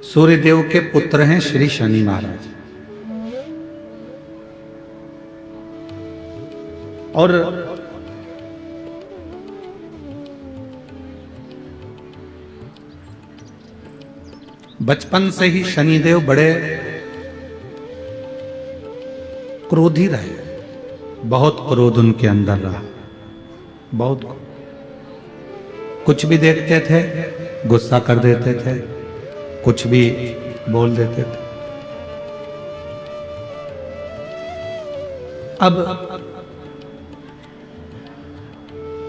सूर्यदेव के पुत्र हैं श्री शनि महाराज। और बचपन से ही शनिदेव बड़े क्रोधी रहे, बहुत क्रोध उनके अंदर रहा, बहुत। कुछ भी देखते थे गुस्सा कर देते थे, कुछ भी बोल देते थे। अब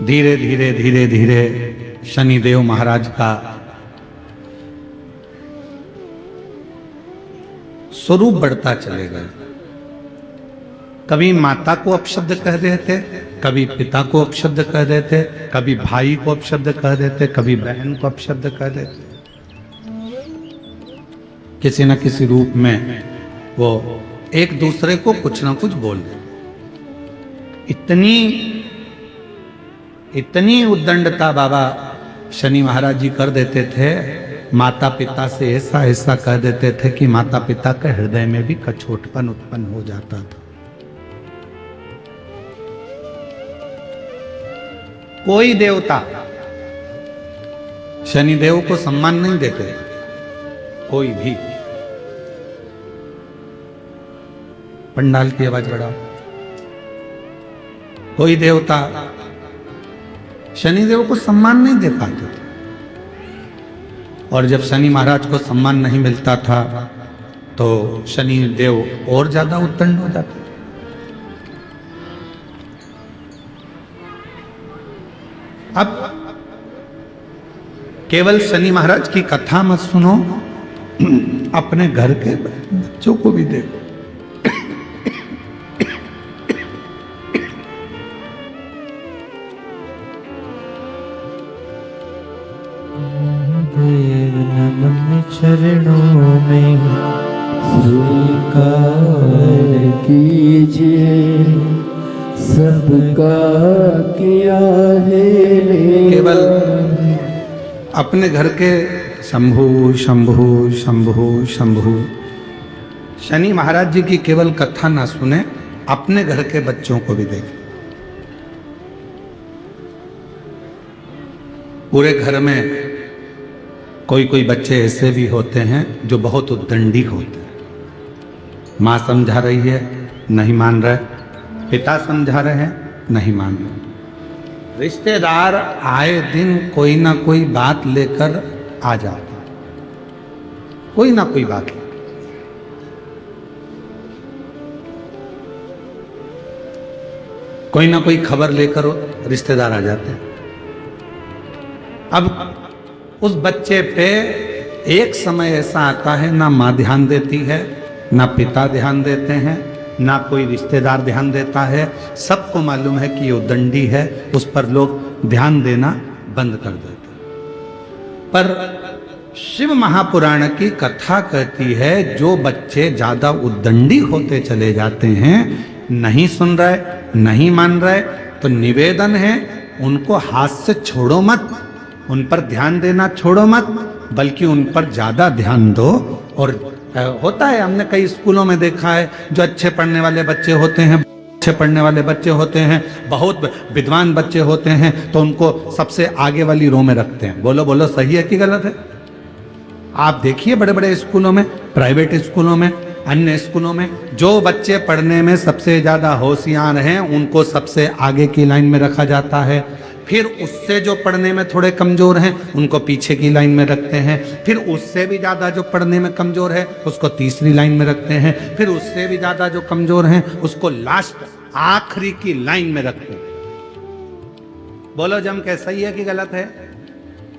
धीरे धीरे धीरे धीरे शनिदेव महाराज का स्वरूप बढ़ता चलेगा। कभी माता को अपशब्द कह देते, कभी पिता को अपशब्द कह देते, कभी भाई को अपशब्द कह देते, कभी बहन को अपशब्द कह देते। किसी न किसी रूप में वो एक दूसरे को कुछ ना कुछ बोल देते। इतनी उद्दंडता बाबा शनि महाराज जी कर देते थे, माता पिता से ऐसा ऐसा कह देते थे कि माता पिता के हृदय में भी कछोटपन उत्पन्न हो जाता था। कोई देवता शनिदेव को सम्मान नहीं देते, कोई भी। पंडाल की आवाज बढ़ाओ। कोई देवता शनिदेव को सम्मान नहीं दे पाते थे। और जब शनि महाराज को सम्मान नहीं मिलता था तो शनिदेव और ज्यादा उद्दंड हो जाते। अब केवल शनि महाराज की कथा मत सुनो, अपने घर के बच्चों को भी देखो। चरणों में स्वीकार कीजिए, सबका किया है। केवल अपने घर के शंभु शंभु शंभु शंभु शनि महाराज जी की केवल कथा ना सुने, अपने घर के बच्चों को भी देखें। पूरे घर में कोई कोई बच्चे ऐसे भी होते हैं जो बहुत उद्दंडी होते हैं। माँ समझा रही है नहीं मान रहे, पिता समझा रहे हैं नहीं मान रहे, रिश्तेदार आए दिन कोई ना कोई बात लेकर आ जाते हैं, कोई ना कोई बात लेकर। कोई ना कोई खबर लेकर रिश्तेदार आ जाते हैं। अब उस बच्चे पे एक समय ऐसा आता है ना माँ ध्यान देती है, ना पिता ध्यान देते हैं, ना कोई रिश्तेदार ध्यान देता है। सबको मालूम है कि ये उद्दंडी है, उस पर लोग ध्यान देना बंद कर देते हैं। पर शिव महापुराण की कथा कहती है जो बच्चे ज्यादा उद्दंडी होते चले जाते हैं, नहीं सुन रहे, नहीं मान रहे, तो निवेदन है उनको हाथ से छोड़ो मत, उन पर ध्यान देना छोड़ो मत, बल्कि उन पर ज्यादा ध्यान दो। और होता है, हमने कई स्कूलों में देखा है, जो अच्छे पढ़ने वाले बच्चे होते हैं, अच्छे पढ़ने वाले बच्चे होते हैं, बहुत विद्वान बच्चे होते हैं, तो उनको सबसे आगे वाली रो में रखते हैं। बोलो बोलो, सही है कि गलत है? आप देखिए बड़े बड़े स्कूलों में, प्राइवेट स्कूलों में, अन्य स्कूलों में, जो बच्चे पढ़ने में सबसे ज्यादा होशियार हैं उनको सबसे आगे की लाइन में रखा जाता है। फिर उससे जो पढ़ने में थोड़े कमजोर हैं उनको पीछे की लाइन में रखते हैं। फिर उससे भी ज्यादा जो पढ़ने में कमजोर है उसको तीसरी लाइन में रखते हैं। फिर उससे भी ज्यादा जो कमजोर हैं उसको लास्ट आखिरी की लाइन में रखते हैं। बोलो जम के, सही है कि गलत है?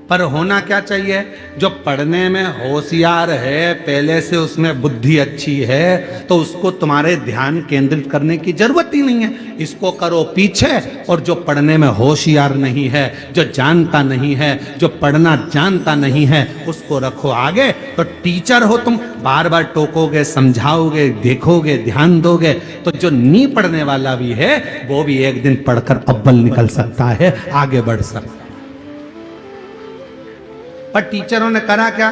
पर होना क्या चाहिए? जो पढ़ने में होशियार है, पहले से उसमें बुद्धि अच्छी है, तो उसको तुम्हारे ध्यान केंद्रित करने की जरूरत ही नहीं है। इसको करो पीछे। और जो पढ़ने में होशियार नहीं है, जो जानता नहीं है, जो पढ़ना जानता नहीं है, उसको रखो आगे। तो टीचर हो तुम, बार बार टोकोगे, समझाओगे, देखोगे, ध्यान दोगे, तो जो नहीं पढ़ने वाला भी है वो भी एक दिन पढ़कर अव्वल निकल सकता है, आगे बढ़ सकता है। पर टीचरों ने करा क्या?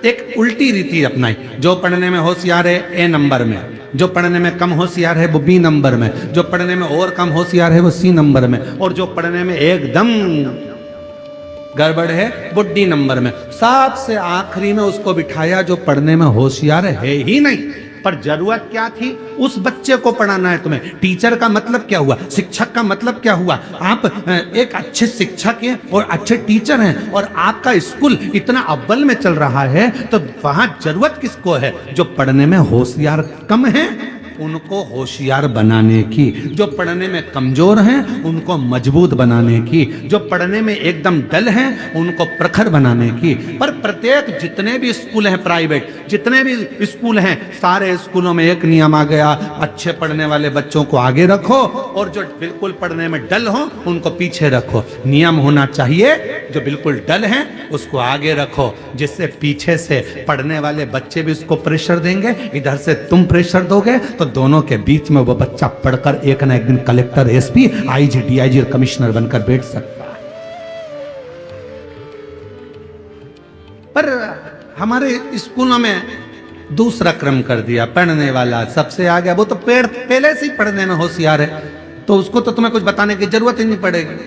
एक उल्टी रीति अपनाई। जो पढ़ने में होशियार है ए नंबर में, जो पढ़ने में कम होशियार है वो बी नंबर में, जो पढ़ने में और कम होशियार है वो सी नंबर में, और जो पढ़ने में एकदम गड़बड़ है वो डी नंबर में। सबसे आखिरी में उसको बिठाया जो पढ़ने में होशियार है ही नहीं। पर जरूरत क्या थी? उस बच्चे को पढ़ाना है तुम्हें। टीचर का मतलब क्या हुआ? शिक्षक का मतलब क्या हुआ? आप एक अच्छे शिक्षक हैं और अच्छे टीचर हैं और आपका स्कूल इतना अव्वल में चल रहा है, तो वहां जरूरत किसको है? जो पढ़ने में होशियार कम है उनको होशियार बनाने की, जो पढ़ने में कमजोर हैं उनको मजबूत बनाने की, जो पढ़ने में एकदम डल हैं उनको प्रखर बनाने की। पर प्रत्येक जितने भी स्कूल हैं प्राइवेट, जितने भी स्कूल हैं, सारे स्कूलों में एक नियम आ गया, अच्छे पढ़ने वाले बच्चों को आगे रखो और जो बिल्कुल पढ़ने में डल हो उनको पीछे रखो। नियम होना चाहिए जो बिल्कुल डल हैं उसको आगे रखो, जिससे पीछे से पढ़ने वाले बच्चे भी उसको प्रेशर देंगे, इधर से तुम प्रेशर दोगे, तो दोनों के बीच में वो बच्चा पढ़कर एक ना एक दिन कलेक्टर, एसपी, आईजी, डीआईजी और कमिश्नर बनकर बैठ सकता है। पर हमारे स्कूलों में दूसरा क्रम कर दिया, पढ़ने वाला सबसे आगे। वो तो पहले से ही पढ़ने में होशियार है, तो उसको तो तुम्हें कुछ बताने की जरूरत ही नहीं पड़ेगी।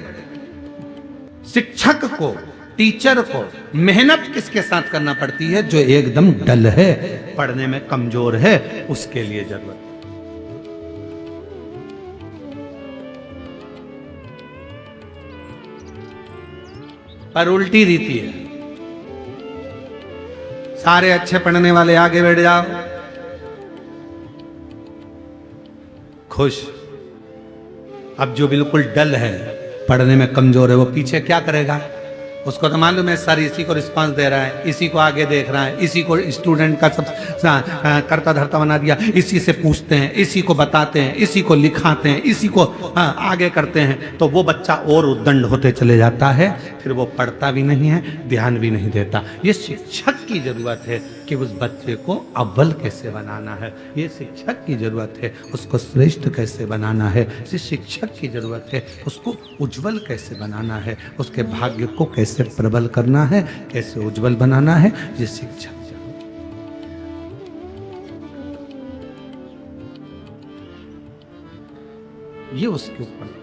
शिक्षक को, टीचर को मेहनत किसके साथ करना पड़ती है? जो एकदम डल है, पढ़ने में कमजोर है, उसके लिए जरूरत। पर उल्टी रीति है, सारे अच्छे पढ़ने वाले आगे बैठ जाओ, खुश। अब जो बिल्कुल डल है, पढ़ने में कमजोर है, वो पीछे क्या करेगा? उसको तो मालूम है सर इसी को रिस्पांस दे रहा है, इसी को आगे देख रहा है, इसी को स्टूडेंट का सब करता धरता बना दिया, इसी से पूछते हैं, इसी को बताते हैं, इसी को लिखाते हैं, इसी को आगे करते हैं, तो वो बच्चा और उद्दंड होते चले जाता है। फिर वो पढ़ता भी नहीं है, ध्यान भी नहीं देता। ये शिक्षक की जरूरत है कि उस बच्चे को अव्वल कैसे बनाना है, ये शिक्षक की जरूरत है उसको श्रेष्ठ कैसे बनाना है, ये शिक्षक की जरूरत है उसको उज्जवल कैसे बनाना है, उसके भाग्य को कैसे प्रबल करना है, कैसे उज्जवल बनाना है, ये शिक्षक। ये उसके ऊपर।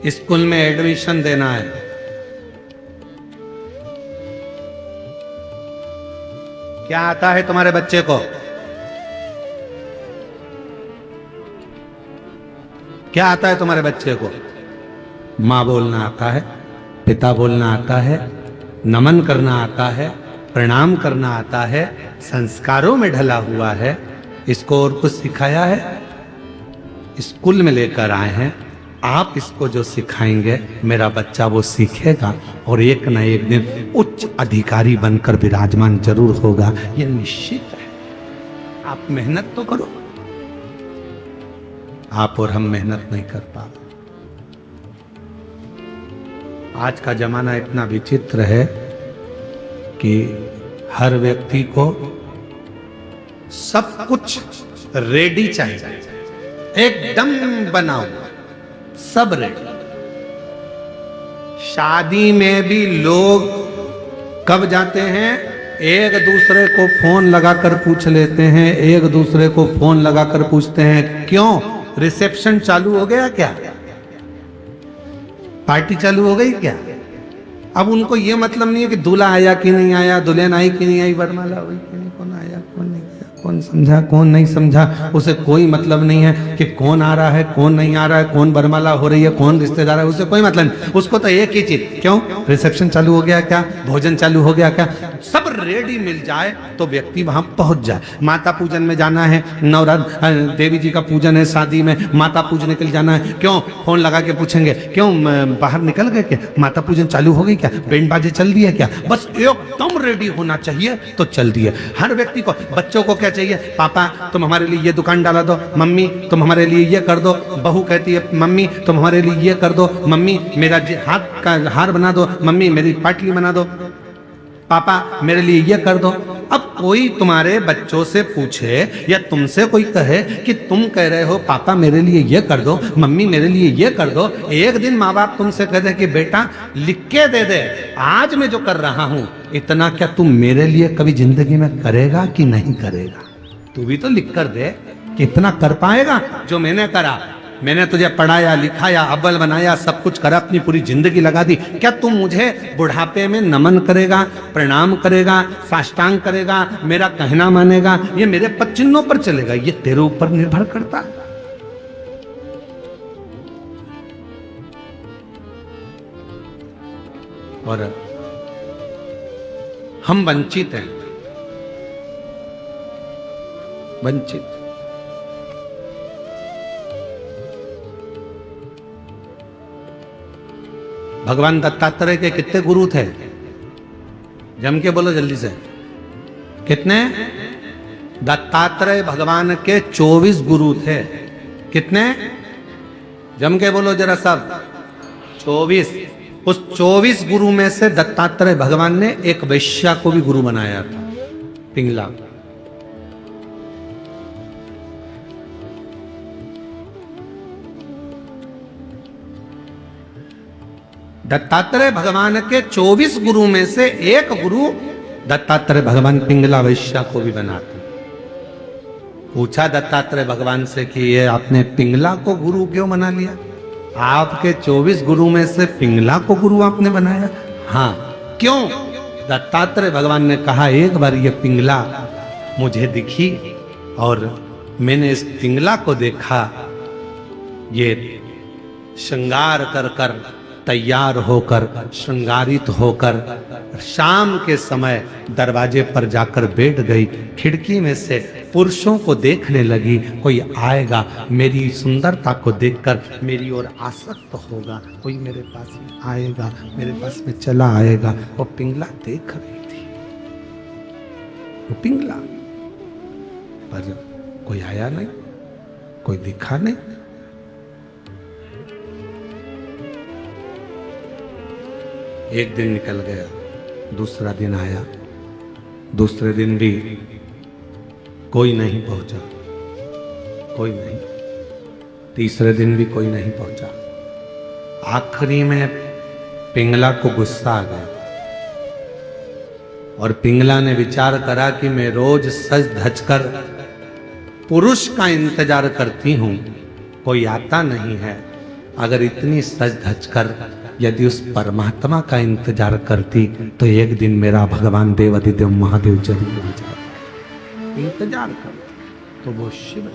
स्कूल में एडमिशन देना है, क्या आता है तुम्हारे बच्चे को? क्या आता है तुम्हारे बच्चे को? माँ बोलना आता है, पिता बोलना आता है, नमन करना आता है, प्रणाम करना आता है, संस्कारों में ढला हुआ है। इसको और कुछ सिखाया है? स्कूल में लेकर आए हैं, आप इसको जो सिखाएंगे मेरा बच्चा वो सीखेगा और एक न एक दिन उच्च अधिकारी बनकर विराजमान जरूर होगा, ये निश्चित है। आप मेहनत तो करो। आप और हम मेहनत नहीं कर पा रहे। आज का जमाना इतना विचित्र है कि हर व्यक्ति को सब कुछ रेडी चाहिए, एकदम बनाओ, सब रेडी। शादी में भी लोग कब जाते हैं? एक दूसरे को फोन लगाकर पूछ लेते हैं, एक दूसरे को फोन लगाकर पूछते हैं क्यों? रिसेप्शन चालू हो गया क्या? पार्टी चालू हो गई क्या? अब उनको ये मतलब नहीं है कि दूल्हा आया कि नहीं आया, दुल्हन आई कि नहीं आई, वरमाला हुई कि नहीं, कौन आया कौन नहीं आया, कौन समझा कौन नहीं समझा, उसे कोई मतलब नहीं है कि कौन आ रहा है कौन नहीं आ रहा है, कौन वरमाला हो रही है कौन रिश्तेदार है, उसे कोई मतलब नहीं। उसको तो एक ही चीज, क्यों? रिसेप्शन चालू हो गया क्या, भोजन चालू हो गया क्या, सब रेडी मिल जाए तो व्यक्ति वहां पहुंच जाए। माता पूजन में जाना है, नवरात्र देवी जी का पूजन है, शादी में माता पूजने के लिए जाना है, क्यों? फोन लगा के पूछेंगे क्यों बाहर निकल गए क्या, माता पूजन चालू हो गई क्या, बैंड बाजे चल दिए क्या, बस एकदम रेडी होना चाहिए तो चल दिए। हर व्यक्ति को, बच्चों को क्या चाहिए? पापा तुम हमारे लिए ये दुकान डाला दो, मम्मी तुम हमारे लिए ये कर दो, बहू कहती है मम्मी तुम हमारे लिए ये कर दो, मम्मी मेरा हाथ का हार बना दो, मम्मी मेरी पाटली बना दो, पापा मेरे लिए ये कर दो। अब कोई तुम्हारे बच्चों से पूछे या तुमसे कोई कहे कि तुम कह रहे हो पापा मेरे लिए ये कर दो, मम्मी मेरे लिए ये कर दो, एक दिन माँ बाप तुमसे कह दे कि बेटा लिख के दे दे, आज मैं जो कर रहा हूं इतना क्या तू मेरे लिए कभी जिंदगी में करेगा कि नहीं करेगा? तू भी तो लिख कर दे कि इतना कर पाएगा जो मैंने करा। मैंने तुझे पढ़ाया लिखाया अव्वल बनाया सब कुछ करा, अपनी पूरी जिंदगी लगा दी, क्या तू मुझे बुढ़ापे में नमन करेगा, प्रणाम करेगा, साष्टांग करेगा, मेरा कहना मानेगा, ये मेरे पद चिन्हों पर चलेगा? ये तेरे ऊपर निर्भर करता है। और हम वंचित हैं, वंचित। भगवान दत्तात्रेय के कितने गुरु थे? जम के बोलो जल्दी से, कितने? दत्तात्रेय भगवान के 24 गुरु थे। कितने? जम के बोलो जरा सब। 24। उस 24 गुरु में से दत्तात्रेय भगवान ने एक वैश्या को भी गुरु बनाया था, पिंगला। दत्तात्रेय भगवान के 24 गुरु में से एक गुरु दत्तात्रेय भगवान पिंगला वैश्या को भी बनाते। पूछा दत्तात्रेय भगवान से कि ये आपने पिंगला को गुरु क्यों बना लिया? आपके 24 गुरु में से पिंगला को गुरु आपने बनाया? हाँ, क्यों? दत्तात्रेय भगवान ने कहा एक बार ये पिंगला मुझे दिखी और मैंने इस पिंगला को देखा, ये श्रृंगार कर कर तैयार होकर श्रृंगारित होकर शाम के समय दरवाजे पर जाकर बैठ गई, खिड़की में से पुरुषों को देखने लगी, कोई आएगा मेरी सुंदरता को देखकर मेरी ओर आसक्त होगा, कोई मेरे पास में आएगा, मेरे पास में चला आएगा। वो पिंगला देख रही थी, वो पिंगला, पर कोई आया नहीं, कोई दिखा नहीं। एक दिन निकल गया, दूसरा दिन आया, दूसरे दिन भी कोई नहीं पहुंचा, कोई नहीं, तीसरे दिन भी कोई नहीं पहुंचा। आखिरी में पिंगला को गुस्सा आ गया और पिंगला ने विचार करा कि मैं रोज सज धज कर पुरुष का इंतजार करती हूं, कोई आता नहीं है, अगर इतनी सज धज कर यदि उस परमात्मा का इंतजार करती तो एक दिन मेरा भगवान देव अधिदेव महादेव जरूर आ जाता। इंतजार कर तो वो शिव,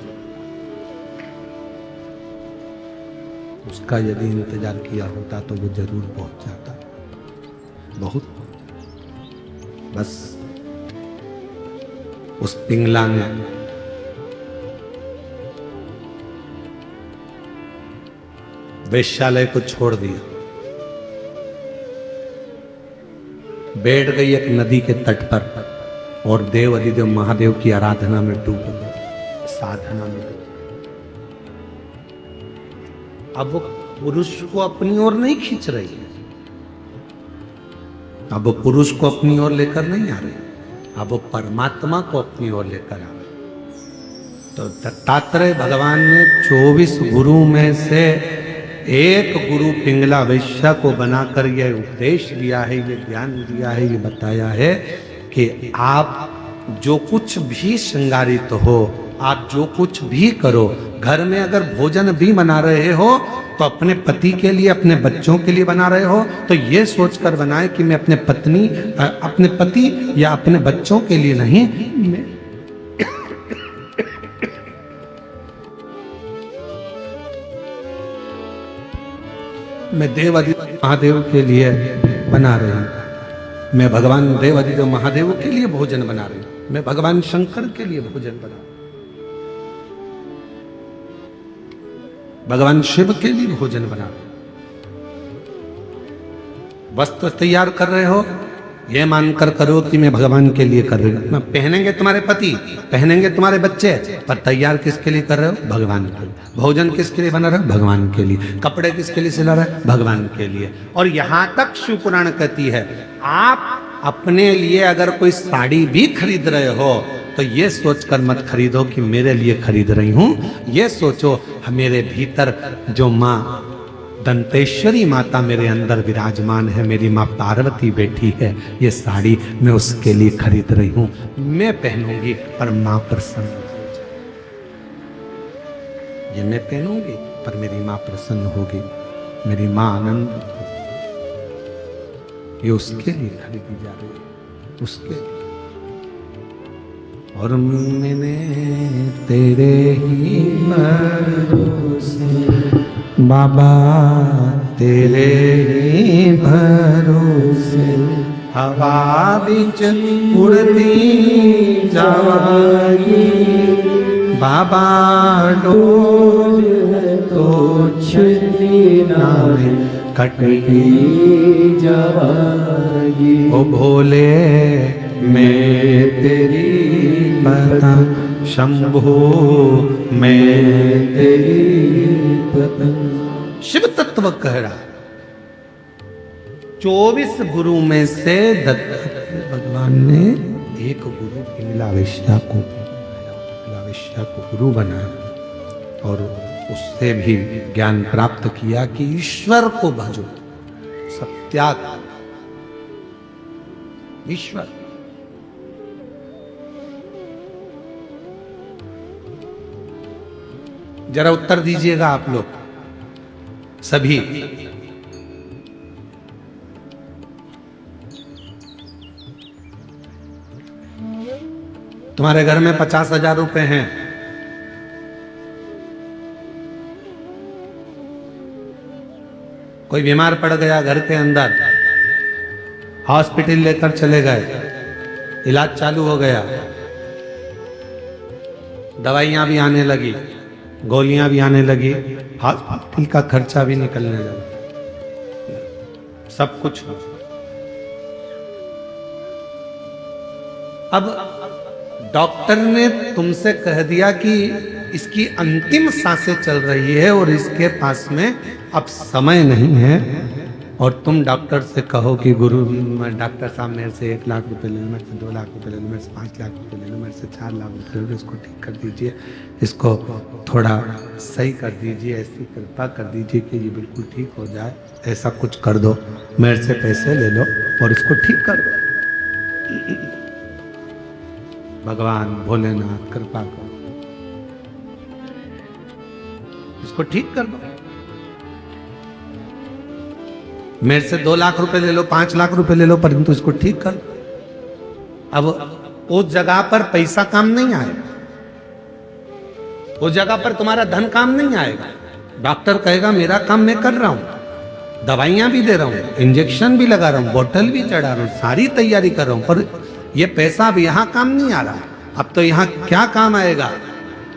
उसका यदि इंतजार किया होता तो वो जरूर पहुंच जाता, बहुत। बस उस पिंगला ने वेश्यालय को छोड़ दिया, बैठ गई एक नदी के तट पर और देव अधिदेव महादेव की आराधना में डूब गई, साधना में डूब। अब वो पुरुष को अपनी ओर नहीं खींच रही है, अब वो पुरुष को अपनी ओर लेकर नहीं आ रही, अब वो परमात्मा को अपनी ओर लेकर आ रही। तो दत्तात्रेय भगवान ने 24 गुरु में से एक गुरु पिंगला वैश्या को बनाकर यह उपदेश दिया है, ये ज्ञान दिया है, ये बताया है कि आप जो कुछ भी श्रृंगारित हो, आप जो कुछ भी करो, घर में अगर भोजन भी बना रहे हो तो अपने पति के लिए, अपने बच्चों के लिए बना रहे हो तो ये सोचकर बनाए कि मैं अपने पत्नी, अपने पति या अपने बच्चों के लिए नहीं, मैं देव अधिदेव महादेव के लिए बना रही हूं, मैं भगवान देव अधिदेव महादेव के लिए भोजन बना रही हूं, मैं भगवान शंकर के लिए भोजन बना रही हूं, भगवान शिव के लिए भोजन बना रही हूं। वस्त्र तैयार कर रहे हो, ये मानकर करो कि मैं भगवान के लिए कर रही हूं। पहनेंगे तुम्हारे पति, पहनेंगे तुम्हारे बच्चे, पर तैयार किसके लिए कर रहे हो? भगवान के लिए। भोजन किसके लिए बना रहे हो? भगवान के लिए। कपड़े किसके लिए सिला रहे हो? भगवान के लिए। और यहां तक शिव पुराण कहती है, आप अपने लिए अगर कोई साड़ी भी खरीद रहे हो तो ये सोचकर मत खरीदो कि मेरे लिए खरीद रही हूं। ये सोचो मेरे भीतर जो माँ दंतेश्वरी माता मेरे अंदर विराजमान है, मेरी माँ पार्वती बैठी है, ये साड़ी मैं उसके लिए खरीद रही हूं। मैं पहनूंगी पर माँ प्रसन्न हो जाए। ये मैं पहनूंगी पर मेरी माँ प्रसन्न होगी, मेरी माँ आनंद होगी। ये उसके लिए खरीदी जा रही है, उसके लिए। और मैंने तेरे ही भरोसे बाबा, तेरे ही भरोसे हवा बिच उड़ती जावागी। बाबा डोर तो छुरी नामे कटती जावागी। ओ भोले मैं तेरी पतंग, शंभो मैं तेरी पतंग। शिव तत्व कह रहा 24 गुरु में से दत्तात्रेय भगवान ने एक गुरु विमलावेश्या को गुरु बनाया और उससे भी ज्ञान प्राप्त किया कि ईश्वर को भजो, सत्याग ईश्वर। जरा उत्तर दीजिएगा आप लोग सभी। तुम्हारे घर में 50,000 रुपए हैं, कोई बीमार पड़ गया घर के अंदर, हॉस्पिटल लेकर चले गए, इलाज चालू हो गया, दवाइयां भी आने लगी, गोलियां भी आने लगी, हॉस्पिटल का खर्चा भी निकलने लगा, सब कुछ। अब डॉक्टर ने तुमसे कह दिया कि इसकी अंतिम सांसें चल रही है और इसके पास में अब समय नहीं है, और तुम डॉक्टर से कहो कि गुरु डॉक्टर साहब मेरे से 1 लाख रुपए ले लो, मेरे से 2 लाख रुपए ले लो, मेरे से 5 लाख रुपए ले लो, मेरे से 4 लाख रुपए ले लो, इसको ठीक कर दीजिए, इसको थोड़ा सही कर दीजिए, ऐसी कृपा कर दीजिए कि ये बिल्कुल ठीक हो जाए, ऐसा कुछ कर दो, मेरे से पैसे ले लो और इसको ठीक कर दो। भगवान भोलेनाथ कृपा करो, इसको ठीक कर दो, मेरे से 2 लाख रुपए ले लो, 5 लाख रुपए ले लो, परंतु इसको ठीक कर दो। अब उस जगह पर पैसा काम नहीं आएगा, उस जगह पर तुम्हारा धन काम नहीं आएगा। डॉक्टर कहेगा मेरा काम मैं कर रहा हूं, दवाइयां भी दे रहा हूं, इंजेक्शन भी लगा रहा हूं, बोतल भी चढ़ा रहा हूं, सारी तैयारी कर रहा हूं, पर ये पैसा अब यहां काम नहीं आ रहा। अब तो यहां क्या काम आएगा?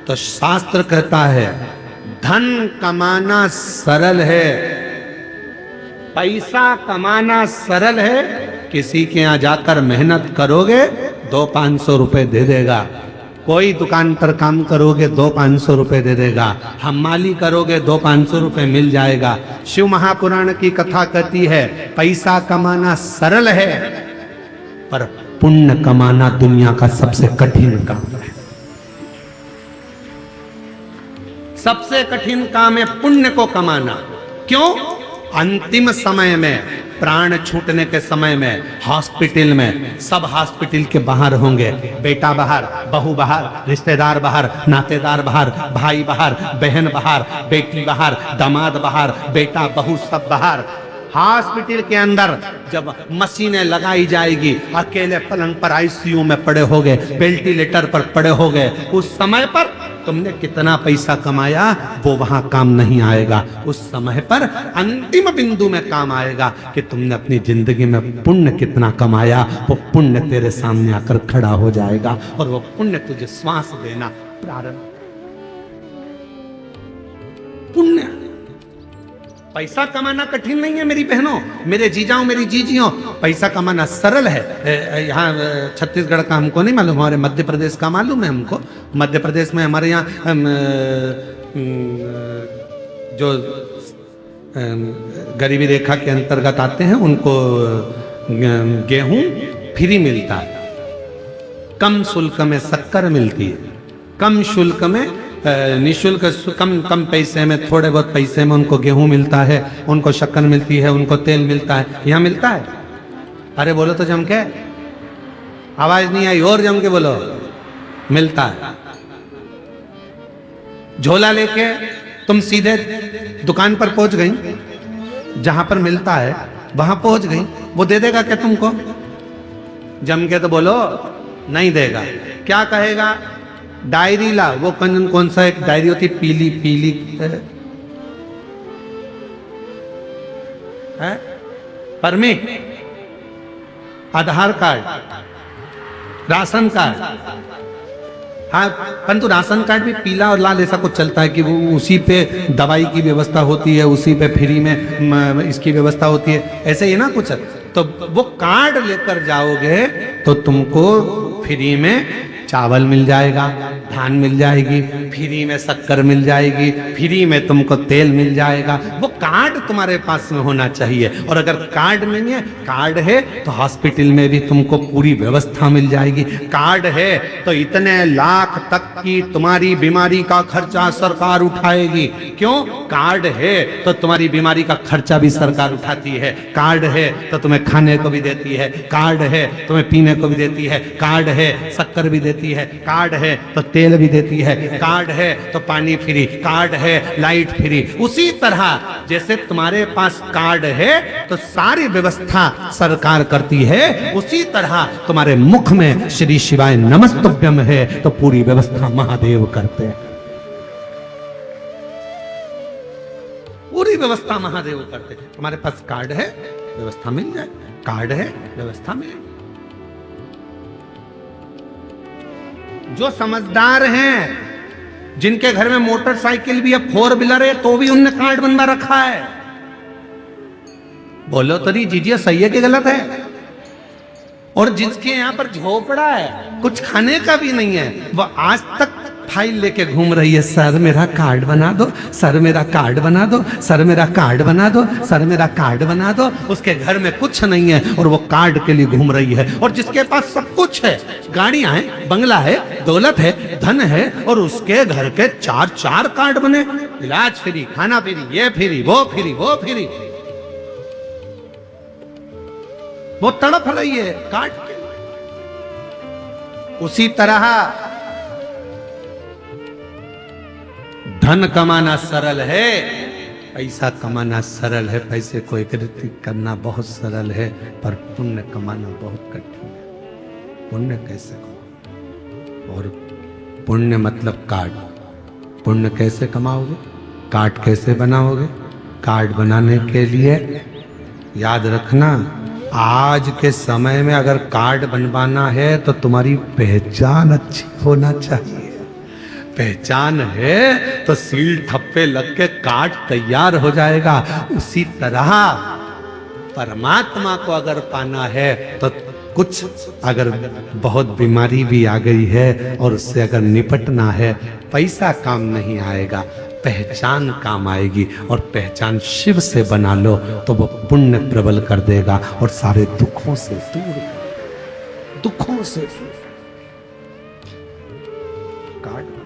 तो शास्त्र कहता है धन कमाना सरल है, पैसा कमाना सरल है, किसी के यहां जाकर मेहनत करोगे 200-500 रुपए दे देगा, कोई दुकान पर काम करोगे 200-500 रुपए दे देगा, हमाली करोगे 200-500 रुपए मिल जाएगा। शिव महापुराण की कथा कहती है पैसा कमाना सरल है, पर पुण्य कमाना दुनिया का सबसे कठिन काम है। सबसे कठिन काम है पुण्य को कमाना। क्यों? अंतिम समय में, प्राण छूटने के समय में, हॉस्पिटल में, सब हॉस्पिटल के बाहर होंगे, बेटा बाहर, बहू बाहर, रिश्तेदार बाहर, नातेदार बाहर, भाई बाहर, बहन बाहर, बेटी बाहर, दामाद बाहर, बेटा बहू सब बाहर। हॉस्पिटल के अंदर जब मशीनें लगाई जाएगी, अकेले पलंग पर आईसीयू में पड़े होगे, वेंटिलेटर पर पड़े होगे, उस समय पर तुमने कितना पैसा कमाया वो वहां काम नहीं आएगा। उस समय पर अंतिम बिंदु में काम आएगा कि तुमने अपनी जिंदगी में पुण्य कितना कमाया, वो पुण्य तेरे सामने आकर खड़ा हो जाएगा और वो पुण्य तुझे श्वास देना प्रारंभ। पुण्य, पैसा कमाना कठिन नहीं है मेरी बहनों, मेरे जीजाओं, मेरी जीजियों, पैसा कमाना सरल है। यहाँ छत्तीसगढ़ का हमको नहीं मालूम, हमारे मध्य प्रदेश का मालूम है हमको। मध्य प्रदेश में हमारे यहाँ जो गरीबी रेखा के अंतर्गत आते हैं उनको गेहूं फ्री मिलता है, कम शुल्क में शक्कर मिलती है, कम शुल्क में निःशुल्क कम पैसे में, थोड़े बहुत पैसे में उनको गेहूं मिलता है, उनको शक्कर मिलती है, उनको तेल मिलता है। यहाँ मिलता है? अरे बोलो तो जम के, आवाज नहीं आई, और जम के बोलो। मिलता है। झोला लेके तुम सीधे दुकान पर पहुंच गई, जहां पर मिलता है वहां पहुंच गई, वो दे देगा क्या तुमको? जम के तो बोलो, नहीं देगा। क्या कहेगा? डायरी ला। वो कौन सा एक डायरी होती, पीली पीली है, परमिट, आधार कार्ड, राशन कार्ड। हाँ, परंतु राशन कार्ड भी पीला और लाल ऐसा कुछ चलता है कि वो उसी पे दवाई की व्यवस्था होती है, उसी पे फ्री में इसकी व्यवस्था होती है, ऐसे ही ना कुछ। तो वो कार्ड लेकर जाओगे तो तुमको फ्री में चावल मिल जाएगा, धान मिल जाएगी, फ्री में शक्कर मिल जाएगी, फ्री में तुमको तेल मिल जाएगा। वो कार्ड तुम्हारे पास में होना चाहिए। और अगर कार्ड नहीं है, कार्ड है तो हॉस्पिटल में भी तुमको पूरी व्यवस्था मिल जाएगी। कार्ड है तो इतने लाख तक की तुम्हारी बीमारी का खर्चा सरकार उठाएगी। क्यों? कार्ड है तो तुम्हारी बीमारी का खर्चा भी सरकार उठाती है। कार्ड है तो तुम्हें खाने को भी देती है, कार्ड है तुम्हें पीने को भी देती है, कार्ड है शक्कर भी देती है, कार्ड है तो तेल भी देती है, कार्ड है तो पानी फ्री, कार्ड है लाइट फ्री। उसी तरह जैसे तुम्हारे पास कार्ड है तो सारी व्यवस्था सरकार करती है, उसी तरह तुम्हारे मुख में श्री शिवाय नमस्तुभ्यम है तो पूरी व्यवस्था महादेव करते हैं। पूरी व्यवस्था महादेव करते हैं। तुम्हारे पास कार्ड है, व्यवस्था मिल जाए, कार्ड है, व्यवस्था मिले। जो समझदार हैं, जिनके घर में मोटरसाइकिल भी है, 4 व्हीलर है, तो भी उनने कार्ड बनवा रखा है। बोलो तो नहीं जीजिए, सही है कि गलत है? और जिसके यहाँ पर झोपड़ा है, कुछ खाने का भी नहीं है, वो आज तक फाइल लेके घूम रही है, सर मेरा कार्ड बना दो, सर मेरा कार्ड बना दो, सर मेरा कार्ड बना दो, सर मेरा कार्ड बना दो। उसके घर में कुछ नहीं है और वो कार्ड के लिए घूम रही है। और जिसके पास सब कुछ है, गाड़ियां हैं, बंगला है, दौलत है, धन है, और उसके घर के 4 कार्ड बने, इलाज फ्री, खाना फ्री, ये फ्री, वो फ्री, वो फ्री। वो तड़प रही है कार्ड के। उसी तरह धन कमाना सरल है, पैसा कमाना सरल है, पैसे को एकत्रित करना बहुत सरल है, पर पुण्य कमाना बहुत कठिन है। पुण्य कैसे कमाओ? और पुण्य मतलब कार्ड। पुण्य कैसे कमाओगे? कार्ड कैसे बनाओगे? कार्ड बनाने के लिए याद रखना, आज के समय में अगर कार्ड बनवाना है तो तुम्हारी पहचान अच्छी होना चाहिए। पहचान है तो सील ठप्पे लग के कार्ड तैयार हो जाएगा। उसी तरह परमात्मा को अगर पाना है तो कुछ अगर बहुत बीमारी भी आ गई है और उससे अगर निपटना है, पैसा काम नहीं आएगा, पहचान काम आएगी। और पहचान शिव से बना लो तो वो पुण्य प्रबल कर देगा और सारे दुखों से दूर, दुखों से कार्ड।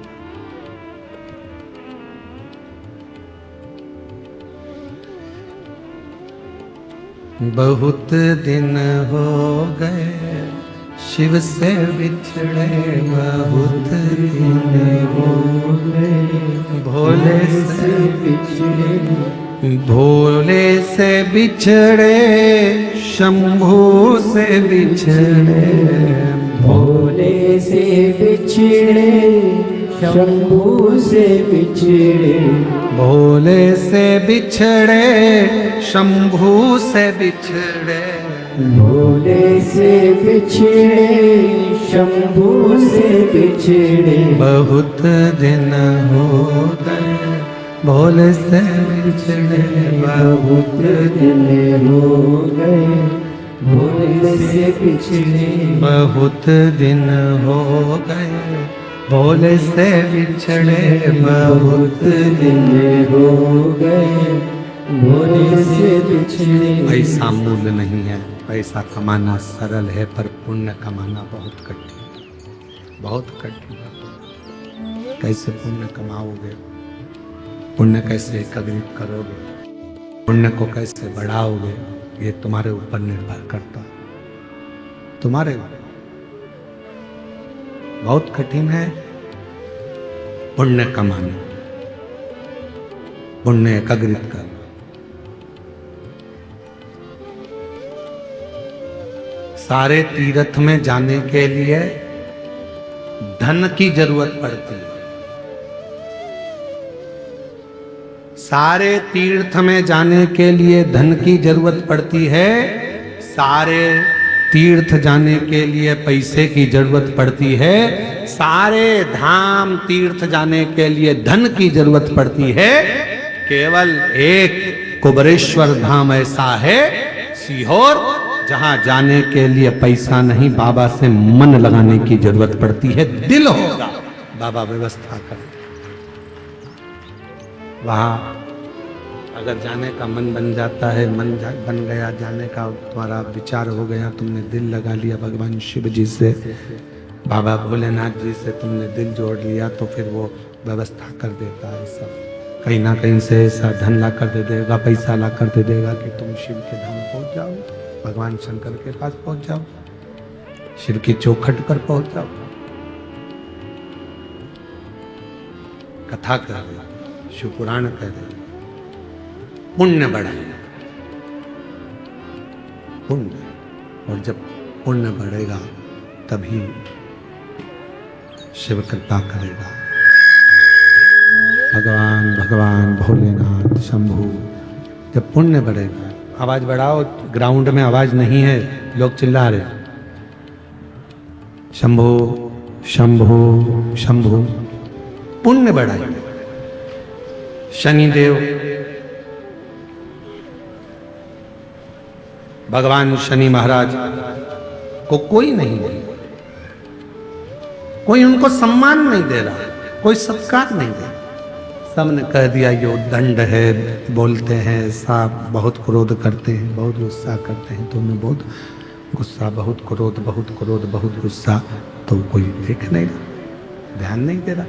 बहुत दिन हो गए शिव से बिछड़े, बहुत दिन हो गए भोले से बिछड़े, भोले से बिछड़े, शंभू से बिछड़े, भोले से बिछड़े, शंभू से बिछड़े, भोले से बिछड़े, शंभू से बिछड़े, भोले से बिछड़े, शंभू से बिछड़े, बहुत दिन हो गए भोले से बिछड़े, बहुत दिन हो गए भोले से बिछड़े, बहुत दिन हो गए भोले से बिछड़े, बहुत दिन हो गए भोले से बिछड़े। पैसा मूल्य नहीं है, पैसा कमाना सरल है, पर पुण्य कमाना बहुत कठिन, बहुत कठिन है। कैसे पुण्य कमाओगे, पुण्य कैसे एकत्रित करोगे, पुण्य को कैसे बढ़ाओगे, ये तुम्हारे ऊपर निर्भर करता है, तुम्हारे ऊपर। बहुत कठिन है पुण्य कमाना, पुण्य एकत्रित करना। सारे तीर्थ में जाने के लिए धन की जरूरत पड़ती है। सारे तीर्थ में जाने के लिए धन की जरूरत पड़ती है। सारे तीर्थ जाने के लिए पैसे की जरूरत पड़ती है। सारे धाम तीर्थ जाने के लिए धन की जरूरत पड़ती है। केवल एक कुबरेश्वर धाम ऐसा है सीहोर, जहां जाने के लिए पैसा नहीं, बाबा से मन लगाने की जरूरत पड़ती है। दिल होगा, बाबा व्यवस्था कर। वहां अगर जाने का मन बन जाता है, बन गया जाने का, तुम्हारा विचार हो गया, तुमने दिल लगा लिया भगवान शिव जी से, बाबा भोलेनाथ जी से तुमने दिल जोड़ लिया, तो फिर वो व्यवस्था कर देता है। सब कहीं ना कहीं से ऐसा धन ला कर दे देगा, पैसा ला कर दे देगा कि तुम शिव के धाम पहुंच जाओ, भगवान शंकर के पास पहुंच जाओ, शिव की चौखट पर पहुंच जाओ। कथा कह रहे, शिव पुराण कह रहे, पुण्य बढ़े, पुण्य, और जब पुण्य बढ़ेगा तभी शिव कृपा करेगा। भगवान भोलेनाथ शंभू, जब पुण्य बढ़ेगा। आवाज बढ़ाओ, ग्राउंड में आवाज नहीं है, लोग चिल्ला रहे। शंभू शंभू शंभू, पुण्य बढ़ाएंगे। शनिदेव, भगवान शनि महाराज को कोई नहीं दे, कोई उनको सम्मान नहीं दे रहा, कोई सत्कार नहीं दे रहा। सबने कह दिया ये उद्दंड है, बोलते हैं साफ, बहुत क्रोध करते हैं, बहुत गुस्सा करते हैं, तो उन्हें बहुत गुस्सा, बहुत क्रोध, बहुत क्रोध, बहुत गुस्सा, तो कोई देख नहीं रहा, ध्यान नहीं दे रहा।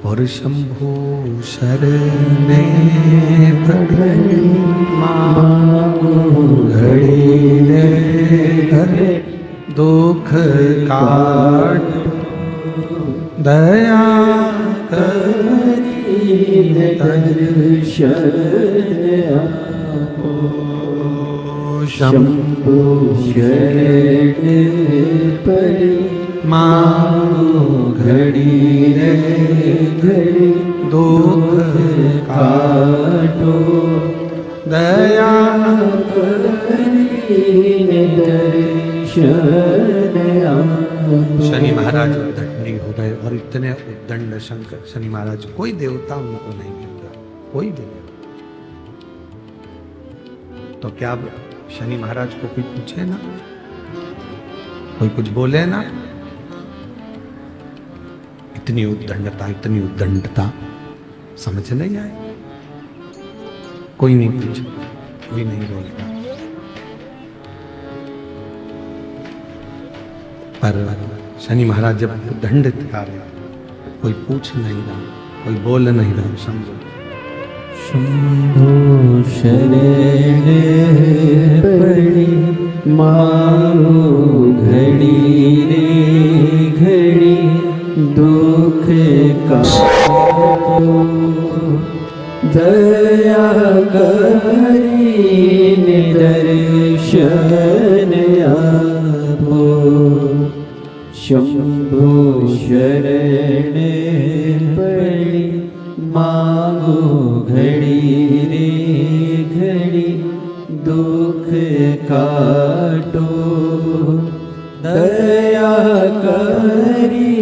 और शंभु शरणे पड़ी मांगो घड़ी रे, दुख काट दया दर्शन शंभु शरण पड़ी मांगो घड़ी रे घड़ी, दुख काटो दया शनि महाराज उद्दंडी हो गए, और इतने उद्दंड शंकर शनि महाराज, कोई देवता उनको नहीं मिल रहा, कोई भी नहीं। तो क्या अब शनि महाराज को कोई पूछे ना, कोई कुछ बोले ना? इतनी उद्दंडता समझ नहीं आए। कोई नहीं पूछा, कोई नहीं बोलता। पर शनि महाराज जब दंड दिखा रहे, कोई पूछ नहीं रहा, कोई बोल नहीं रहा। समझो, शंभु शरण पड़ी मांगो घड़ी रे घड़ी, दुख काटो दया करी दर्शन आपो। शंभु शरण पड़ी मांगो घड़ी रे घड़ी, दुख काटो दया करी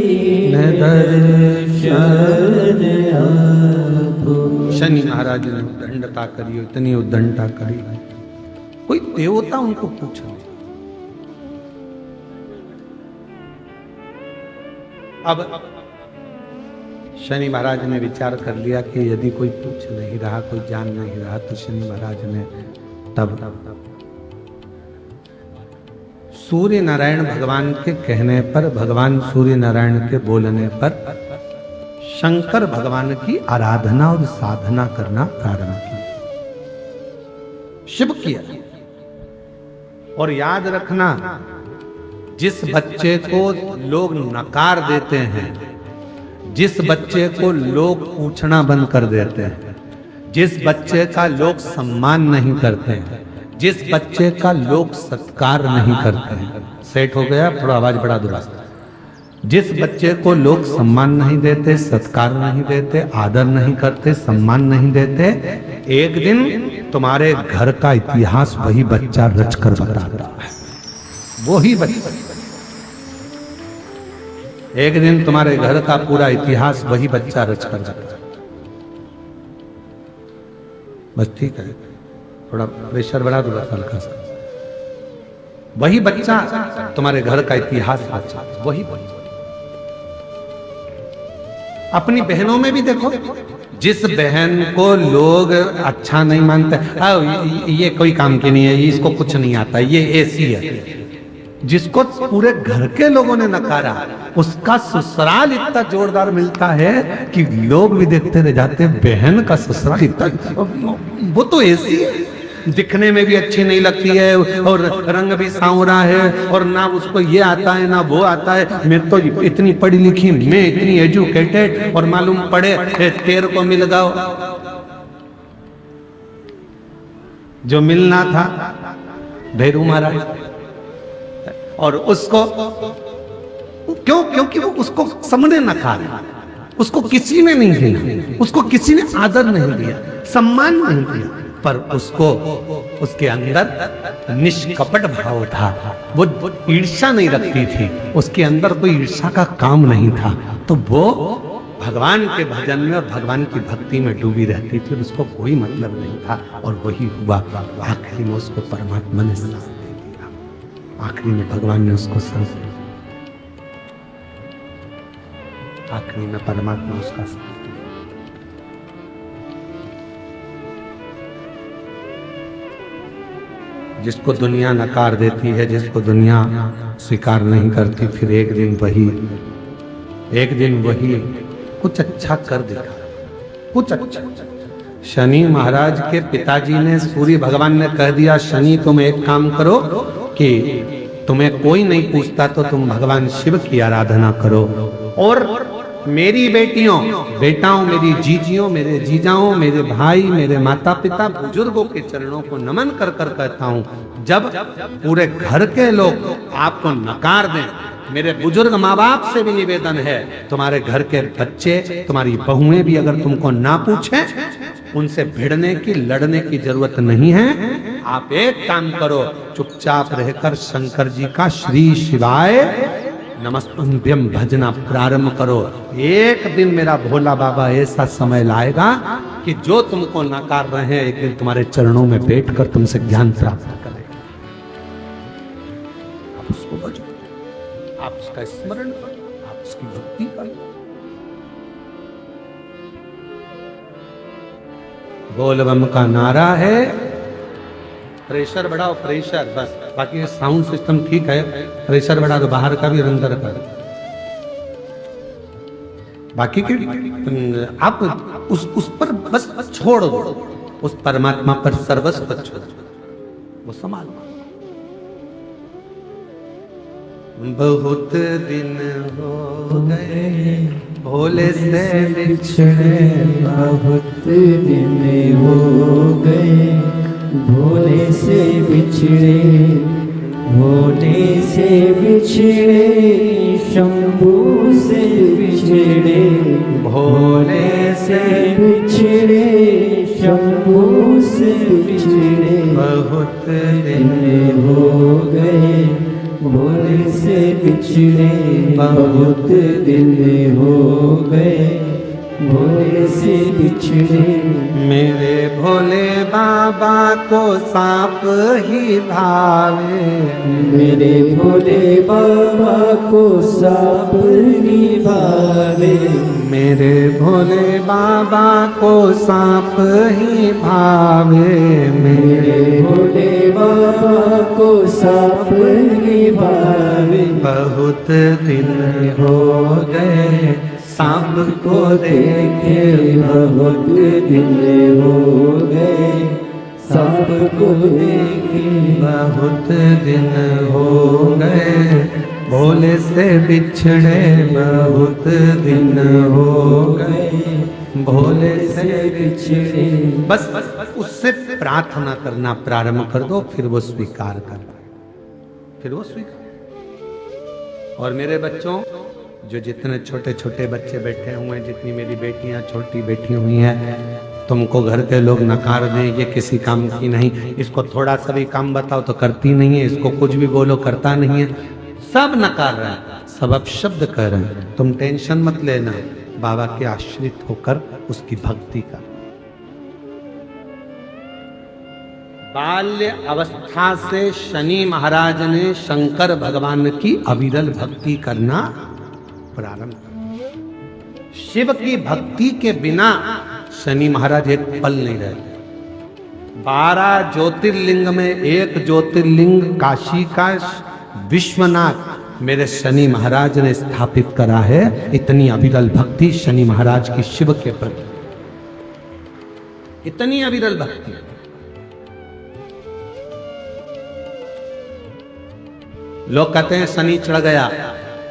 दर्शन आपो। शनि महाराज ने उद्दंडता करी, इतनी उद्दंडता करी, कोई देवता उनको पूछा नहीं। अब शनि महाराज ने विचार कर लिया कि यदि कोई पूछ नहीं रहा, कोई जान नहीं रहा, तो शनि महाराज ने तब सूर्य नारायण भगवान के कहने पर, भगवान सूर्य नारायण के बोलने पर शंकर भगवान की आराधना और साधना करना प्रारंभ किया, शिव किया। और याद रखना, जिस बच्चे को लोग नकार देते हैं, जिस बच्चे को लोग पूछना बंद कर देते हैं, जिस बच्चे का लोग सम्मान नहीं करते हैं, जिस बच्चे का लोग सत्कार नहीं करते हैं, सेट हो गया, थोड़ा आवाज बढ़ा दो। जिस बच्चे को लोग सम्मान नहीं देते, सत्कार नहीं देते, आदर नहीं करते, सम्मान नहीं देते, एक दिन तुम्हारे घर का इतिहास वही बच्चा रच कर बताता है। वही बच्चा, एक दिन तुम्हारे घर का पूरा इतिहास वही बच्चा रच कर बताता है। बस ठीक है, थोड़ा प्रेशर बढ़ा दो हल्का सा। वही बच्चा तुम्हारे घर का इतिहास रचा, वही बच्चा। अपनी बहनों में भी देखो, जिस बहन को लोग अच्छा नहीं मानते, ये कोई काम की नहीं है, इसको कुछ नहीं आता, ये ऐसी है, जिसको पूरे घर के लोगों ने नकारा, उसका ससुराल इतना जोरदार मिलता है कि लोग भी देखते रह जाते, बहन का ससुराल इतना, वो तो ऐसी है, दिखने में भी अच्छी नहीं लगती है, और रंग भी सांवरा है, और ना उसको ये आता है ना वो आता है। मैं तो इतनी पढ़ी लिखी, मैं इतनी एजुकेटेड, और मालूम पड़े तेरे को मिल गया जो मिलना था भैरू महाराज। और उसको क्यों? क्योंकि वो उसको सबने नकारा, उसको किसी ने नहीं दिया, उसको किसी ने आदर नहीं दिया, सम्मान नहीं दिया, पर उसको, उसके अंदर निष्कपट भाव था, वो ईर्ष्या नहीं रखती थी, उसके अंदर कोई ईर्ष्या का काम नहीं था, तो वो भगवान के भजन में और भगवान की भक्ति में डूबी रहती थी, और उसको कोई मतलब नहीं था। और वही हुआ, आखिरी में उसको परमात्मा ने साथ दे दिया, आखिरी में भगवान ने उसको साथ दिया, आखिरी में परमात्मा उसका साथ। जिसको दुनिया नकार देती है, जिसको दुनिया स्वीकार नहीं करती, फिर एक दिन वही कुछ अच्छा कर दिखा, कुछ अच्छा। शनि महाराज के पिताजी ने, सूर्य भगवान ने कह दिया, शनि तुम एक काम करो कि तुम्हें कोई नहीं पूछता तो तुम भगवान शिव की आराधना करो, और मेरी बेटाओं, मेरी जीजियों, मेरे जीजाओं, मेरे भाई, मेरे माता पिता, बुजुर्गों के चरणों को नमन कर कर कहता हूँ, जब पूरे घर के लोग आपको नकार दें, मेरे बुजुर्ग माँ बाप से भी निवेदन है, तुम्हारे घर के बच्चे, तुम्हारी बहुएं भी अगर तुमको ना पूछे, उनसे भिड़ने की, लड़ने की जरूरत नहीं है। आप एक काम करो, चुपचाप रहकर शंकर जी का श्री शिवाय नमस्तुभ्यम भजना प्रारंभ करो। एक दिन मेरा भोला बाबा ऐसा समय लाएगा कि जो तुमको नकार रहे हैं, एक दिन तुम्हारे चरणों में बैठकर तुमसे ज्ञान प्राप्त करेगा। आप उसको भजो, आप उसका स्मरण करो, आप उसकी भक्ति करो। बोल बम का नारा है, प्रेशर बढ़ाओ, प्रेशर, बस, बाकी साउंड सिस्टम ठीक है, प्रेशर बढ़ा दो, बाहर का भी और अंदर का। बाकी के आप उस पर बस छोड़ दो, उस परमात्मा पर सर्वस्व छोड़ दो, वो संभाल। बहुत दिन हो गए भोले से बिछड़े, बहुत दिन हो गए भोले से बिछड़े, भोले से बिछड़े, शंभू से बिछड़े, भोले से बिछड़े, शंभू से बिछड़े, बहुत दिन हो गए भोले से बिछड़े, बहुत दिन हो गए भोले से बिछड़े। मेरे भोले बाबा को सांप ही भावे, मेरे भोले बाबा को सांप ही भावे। मेरे भोले बाबा को सांप ही भावे, मेरे भोले बाबा को सांप ही भावे। बहुत दिन हो गए सांप को देखे, बहुत दिन हो गए सांप को देखे। बहुत दिन हो गए भोले से बिछड़े, बहुत दिन हो गए भोले से बिछड़े। बस उससे प्रार्थना करना प्रारंभ कर दो, फिर वो स्वीकार कर, फिर वो स्वीकार। और मेरे बच्चों, जो जितने छोटे छोटे बच्चे बैठे हुए हैं, जितनी मेरी बेटियां छोटी बैठी हुई हैं, तुमको घर के लोग नकार दें ये किसी काम की नहीं, इसको थोड़ा सा भी काम बताओ तो करती नहीं है, इसको कुछ भी बोलो करता नहीं है, सब नकार रहे हैं, सब अपशब्द कह रहे हैं। तुम टेंशन मत लेना, बाबा के आश्रित होकर उसकी भक्ति कर। बाल्य अवस्था से शनि महाराज ने शंकर भगवान की अविरल भक्ति करना प्रारंभ किया। शिव की भक्ति के बिना शनि महाराज एक पल नहीं रहते। 12 ज्योतिर्लिंग में एक ज्योतिर्लिंग काशी का विश्वनाथ मेरे शनि महाराज ने स्थापित करा है। इतनी अविरल भक्ति शनि महाराज की शिव के प्रति, इतनी अविरल भक्ति। लोग कहते हैं शनि चढ़ गया,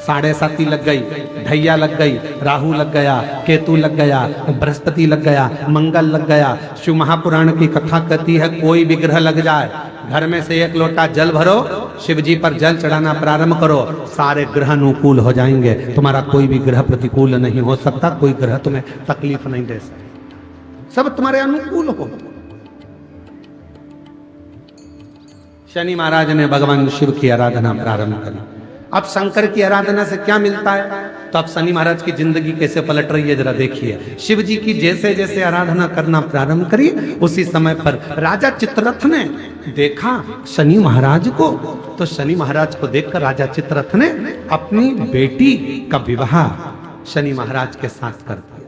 7.5 लग गई, ढैया लग गई, राहु लग गया, केतु लग गया, बृहस्पति लग गया, मंगल लग गया। शिव महापुराण की कथा कहती है कोई भी ग्रह लग जाए, घर में से 1 लोटा जल भरो, शिव जी पर जल चढ़ाना प्रारंभ करो, सारे ग्रह अनुकूल हो जाएंगे। तुम्हारा कोई भी ग्रह प्रतिकूल नहीं हो सकता, कोई ग्रह तुम्हें तकलीफ नहीं दे सकता, सब तुम्हारे अनुकूल हो। शनि महाराज ने भगवान शिव की आराधना प्रारंभ करी। अब शंकर की आराधना से क्या मिलता है, तो अब शनि महाराज की जिंदगी कैसे पलट रही है जरा देखिए। शिव जी की जैसे जैसे आराधना करना प्रारंभ करी, उसी समय पर राजा चित्ररथ ने देखा शनि महाराज को, तो शनि महाराज को देखकर राजा चित्ररथ ने अपनी बेटी का विवाह शनि महाराज के साथ कर दिया,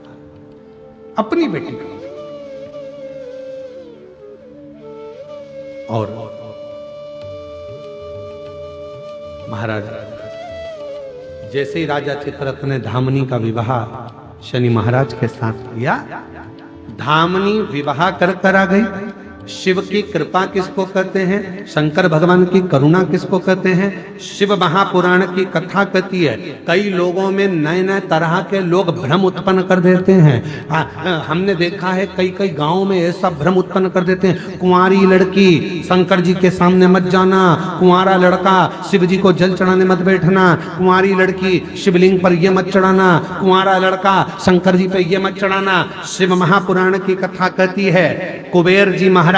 अपनी बेटी का। और महाराज जैसे ही राजा चित्ररथ ने धामनी का विवाह शनि महाराज के साथ किया, धामनी विवाह कर आ गई। शिव की कृपा किसको कहते हैं, शंकर भगवान की करुणा किसको कहते हैं। शिव महापुराण की कथा कहती है कई लोगों में नए नए तरह के लोग भ्रम उत्पन्न कर देते हैं। हमने देखा है कई कई गांवों में ऐसा भ्रम उत्पन्न कर देते हैं, कुंवारी लड़की शंकर जी के सामने मत जाना, कुंवारा लड़का शिव जी को जल चढ़ाने मत बैठना, कुंवारी लड़की शिवलिंग पर ये मत चढ़ाना, कुंवारा लड़का शंकर जी पे ये मत चढ़ाना। शिव महापुराण की कथा कहती है कुबेर जी महाराज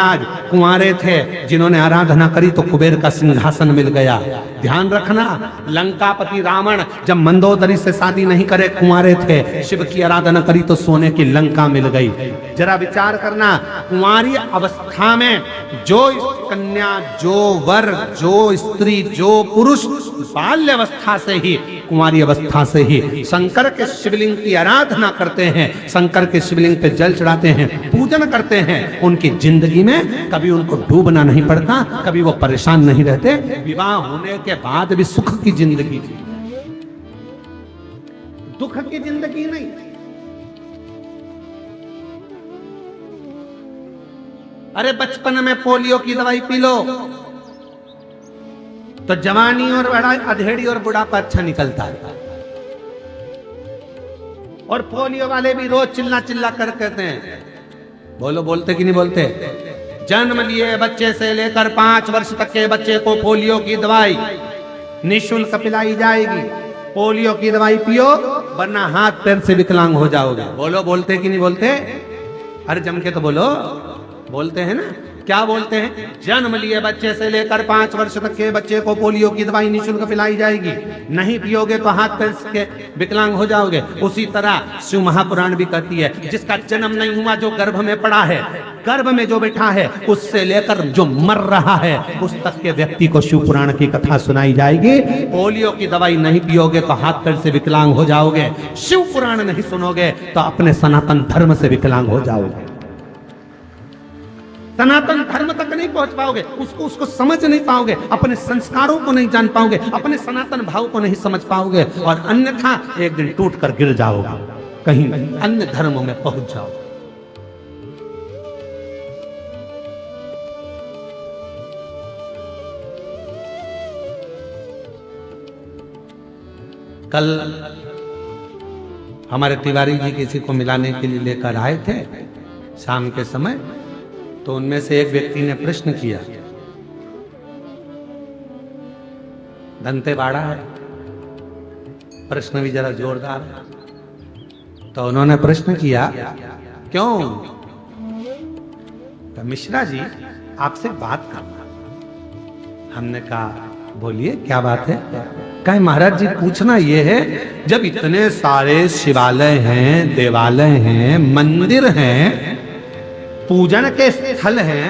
कुंवारे थे, जिन्होंने आराधना करी तो कुबेर का सिंहासन मिल गया। ध्यान रखना, लंकापति रावण जब मंदोदरी से शादी नहीं करे, कुंवारे थे, शिव की आराधना करी तो सोने की लंका मिल गई। जरा विचार करना, कुंवारी अवस्था में जो कन्या, जो वर, जो स्त्री, जो पुरुष बाल्य अवस्था से ही, कुंवारी अवस्था से ही शंकर के शिवलिंग की आराधना करते हैं, शंकर के शिवलिंग पे जल चढ़ाते हैं, पूजन करते हैं, उनकी जिंदगी में कभी उनको डूबना नहीं पड़ता, कभी वो परेशान नहीं रहते। विवाह होने के बाद भी सुख की जिंदगी थी, दुख की जिंदगी नहीं। अरे बचपन में पोलियो की दवाई पी लो तो जवानी और अधेड़ी और बुढ़ापा अच्छा निकलता है। और पोलियो वाले भी रोज चिल्ला चिल्ला कर कहते हैं, बोलो बोलते कि नहीं बोलते, जन्म लिए बच्चे से लेकर 5 वर्ष तक के बच्चे को पोलियो की दवाई निःशुल्क पिलाई जाएगी। पोलियो की दवाई पियो वरना हाथ पैर से विकलांग हो जाओगे। बोलो बोलते कि नहीं बोलते, अरे जम के तो बोलो, बोलते हैं ना। क्या बोलते हैं? जन्म लिए बच्चे से लेकर 5 वर्ष तक के बच्चे को पोलियो की दवाई निःशुल्क पिलाई जाएगी, नहीं पियोगे तो हाथ पैर के विकलांग हो जाओगे। उसी तरह शिव महापुराण भी कहती है, जिसका जन्म नहीं हुआ, जो गर्भ में पड़ा है, गर्भ में जो बैठा है, उससे लेकर जो मर रहा है उस तक के व्यक्ति को शिव पुराण की कथा सुनाई जाएगी। पोलियो की दवाई नहीं पियोगे तो हाथ पैर से विकलांग हो जाओगे, शिव पुराण नहीं सुनोगे तो अपने सनातन धर्म से विकलांग हो जाओगे, सनातन धर्म तक नहीं पहुंच पाओगे, उसको समझ नहीं पाओगे, अपने संस्कारों को नहीं जान पाओगे, अपने सनातन भाव को नहीं समझ पाओगे, और अन्यथा एक दिन टूट कर गिर जाओगे, कहीं अन्य धर्मों में पहुंच जाओगे। कल हमारे तिवारी जी किसी को मिलाने के लिए लेकर आए थे शाम के समय, तो उनमें से एक व्यक्ति ने प्रश्न किया, दंतेवाड़ा है, प्रश्न भी जरा जोरदार है। तो उन्होंने प्रश्न किया, क्यों? तो मिश्रा जी आपसे बात करना। हमने कहा बोलिए क्या बात है? कहे महाराज जी पूछना ये है, जब इतने सारे शिवालय हैं, देवालय हैं, मंदिर हैं, पूजन के स्थल हैं,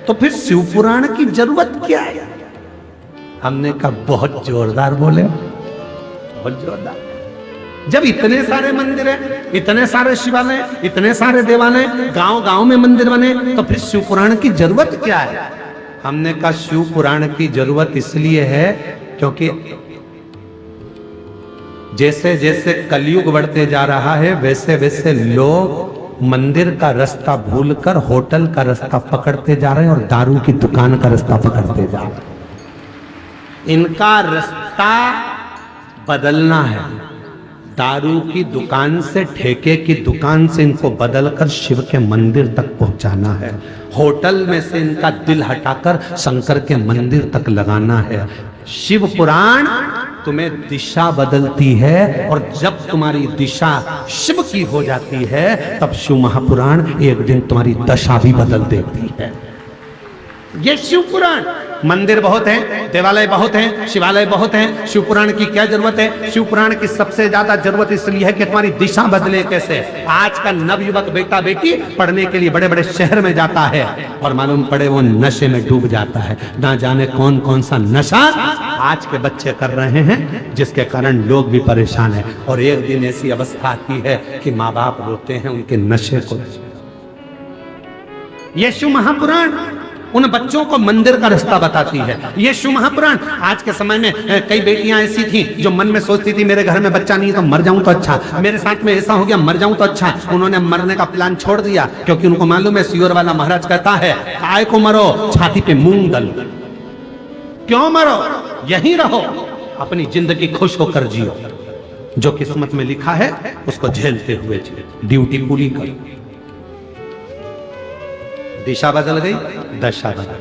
तो फिर शिव पुराण की जरूरत क्या है? हमने कहा बहुत जोरदार बोले, बहुत जोरदार। जब इतने सारे मंदिर हैं, इतने सारे शिवालय, इतने सारे देवालय, गांव गांव में मंदिर बने, तो फिर शिव पुराण की जरूरत क्या है? हमने कहा शिव पुराण की जरूरत इसलिए है क्योंकि जैसे जैसे कलयुग बढ़ते जा रहा है, वैसे वैसे लोग मंदिर का रास्ता भूलकर होटल का रास्ता पकड़ते जा रहे हैं और दारू की दुकान का रास्ता पकड़ते जा रहे हैं। इनका रास्ता बदलना है, दारू की दुकान से, ठेके की दुकान से इनको बदलकर शिव के मंदिर तक पहुंचाना है। होटल में से इनका दिल हटाकर शंकर के मंदिर तक लगाना है। शिव पुराण तुम्हें दिशा बदलती है, और जब तुम्हारी दिशा शिव की हो जाती है, तब शिव महापुराण एक दिन तुम्हारी दशा भी बदल देती है। ये शिव पुराण, मंदिर बहुत हैं, देवालय बहुत हैं, शिवालय बहुत हैं, शिव पुराण की क्या जरूरत है? शिव पुराण की सबसे ज्यादा जरूरत इसलिए है कि तुम्हारी दिशा बदले। कैसे? आज का नवयुवक बेटा बेटी पढ़ने के लिए बड़े बड़े शहर में जाता है और मालूम पड़े वो नशे में डूब जाता है। ना जाने कौन कौन सा नशा आज के बच्चे कर रहे हैं, जिसके कारण लोग भी परेशान हैं। और एक दिन ऐसी अवस्था आती है कि माँ बाप रोते हैं उनके नशे को। ये शिव महापुराण उन बच्चों को मंदिर का रास्ता बताती है। ये शिव महापुराण, आज के समय में कई बेटियां ऐसी थी जो मन में सोचती थी मेरे घर में बच्चा नहीं है तो मर जाऊं तो अच्छा, मेरे साथ में ऐसा हो गया मर जाऊं तो अच्छा। उन्होंने मरने का प्लान छोड़ दिया, क्योंकि उनको मालूम है सियोर वाला महाराज कहता है काय को मरो, छाती पे मूंग दल। क्यों मरो, यहीं रहो, अपनी जिंदगी खुश होकर जियो, जो किस्मत में लिखा है उसको झेलते हुए जियो, ड्यूटी पूरी करो। दिशा बदल गई, दशा बदल।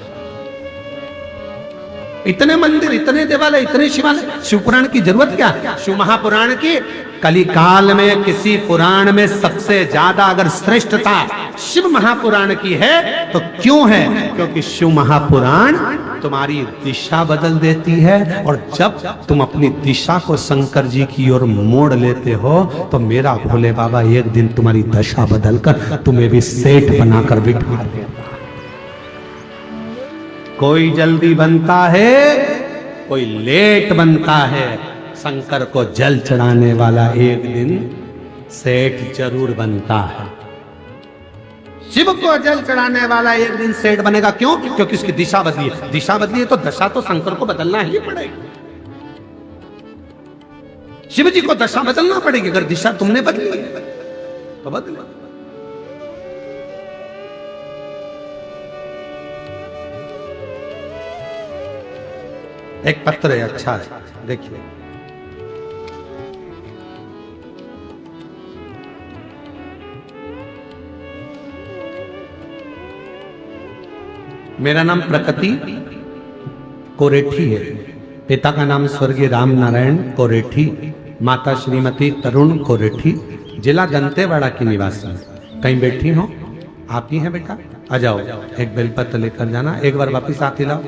इतने मंदिर, इतने देवालय, इतने शिवालय, शिव पुराण की जरूरत क्या? शिव महापुराण की कलिकाल में किसी पुराण में सबसे ज्यादा अगर श्रेष्ठता शिव महापुराण की है तो क्यों है? क्योंकि शिव महापुराण तुम्हारी दिशा बदल देती है, और जब तुम अपनी दिशा को शंकर जी की ओर मोड़ लेते हो तो मेरा भोले बाबा एक दिन तुम्हारी दशा बदलकर तुम्हें भी सेठ बनाकर बिठा देता। कोई जल्दी बनता है, कोई लेट बनता है। शंकर को जल चढ़ाने वाला एक दिन सेठ जरूर बनता है। शिव को जल चढ़ाने वाला एक दिन सेठ बनेगा। क्यों? क्योंकि उसकी दिशा बदली है। दिशा बदली है तो दशा तो शंकर को बदलना ही पड़ेगी। शिव जी को दशा बदलना पड़ेगी। अगर दिशा तुमने बदली है तो बदले। एक पत्र है, अच्छा है, देखिए। मेरा नाम प्रकृति कोरेठी है। पिता का नाम स्वर्गीय राम नारायण कोरेठी, माता श्रीमती तरुण कोरेठी, जिला दंतेवाड़ा की निवासी। कहीं बैठी हो? आप ही हैं बेटा? आ जाओ, एक बेलपत्र लेकर जाना, एक बार वापिस आते लाओ,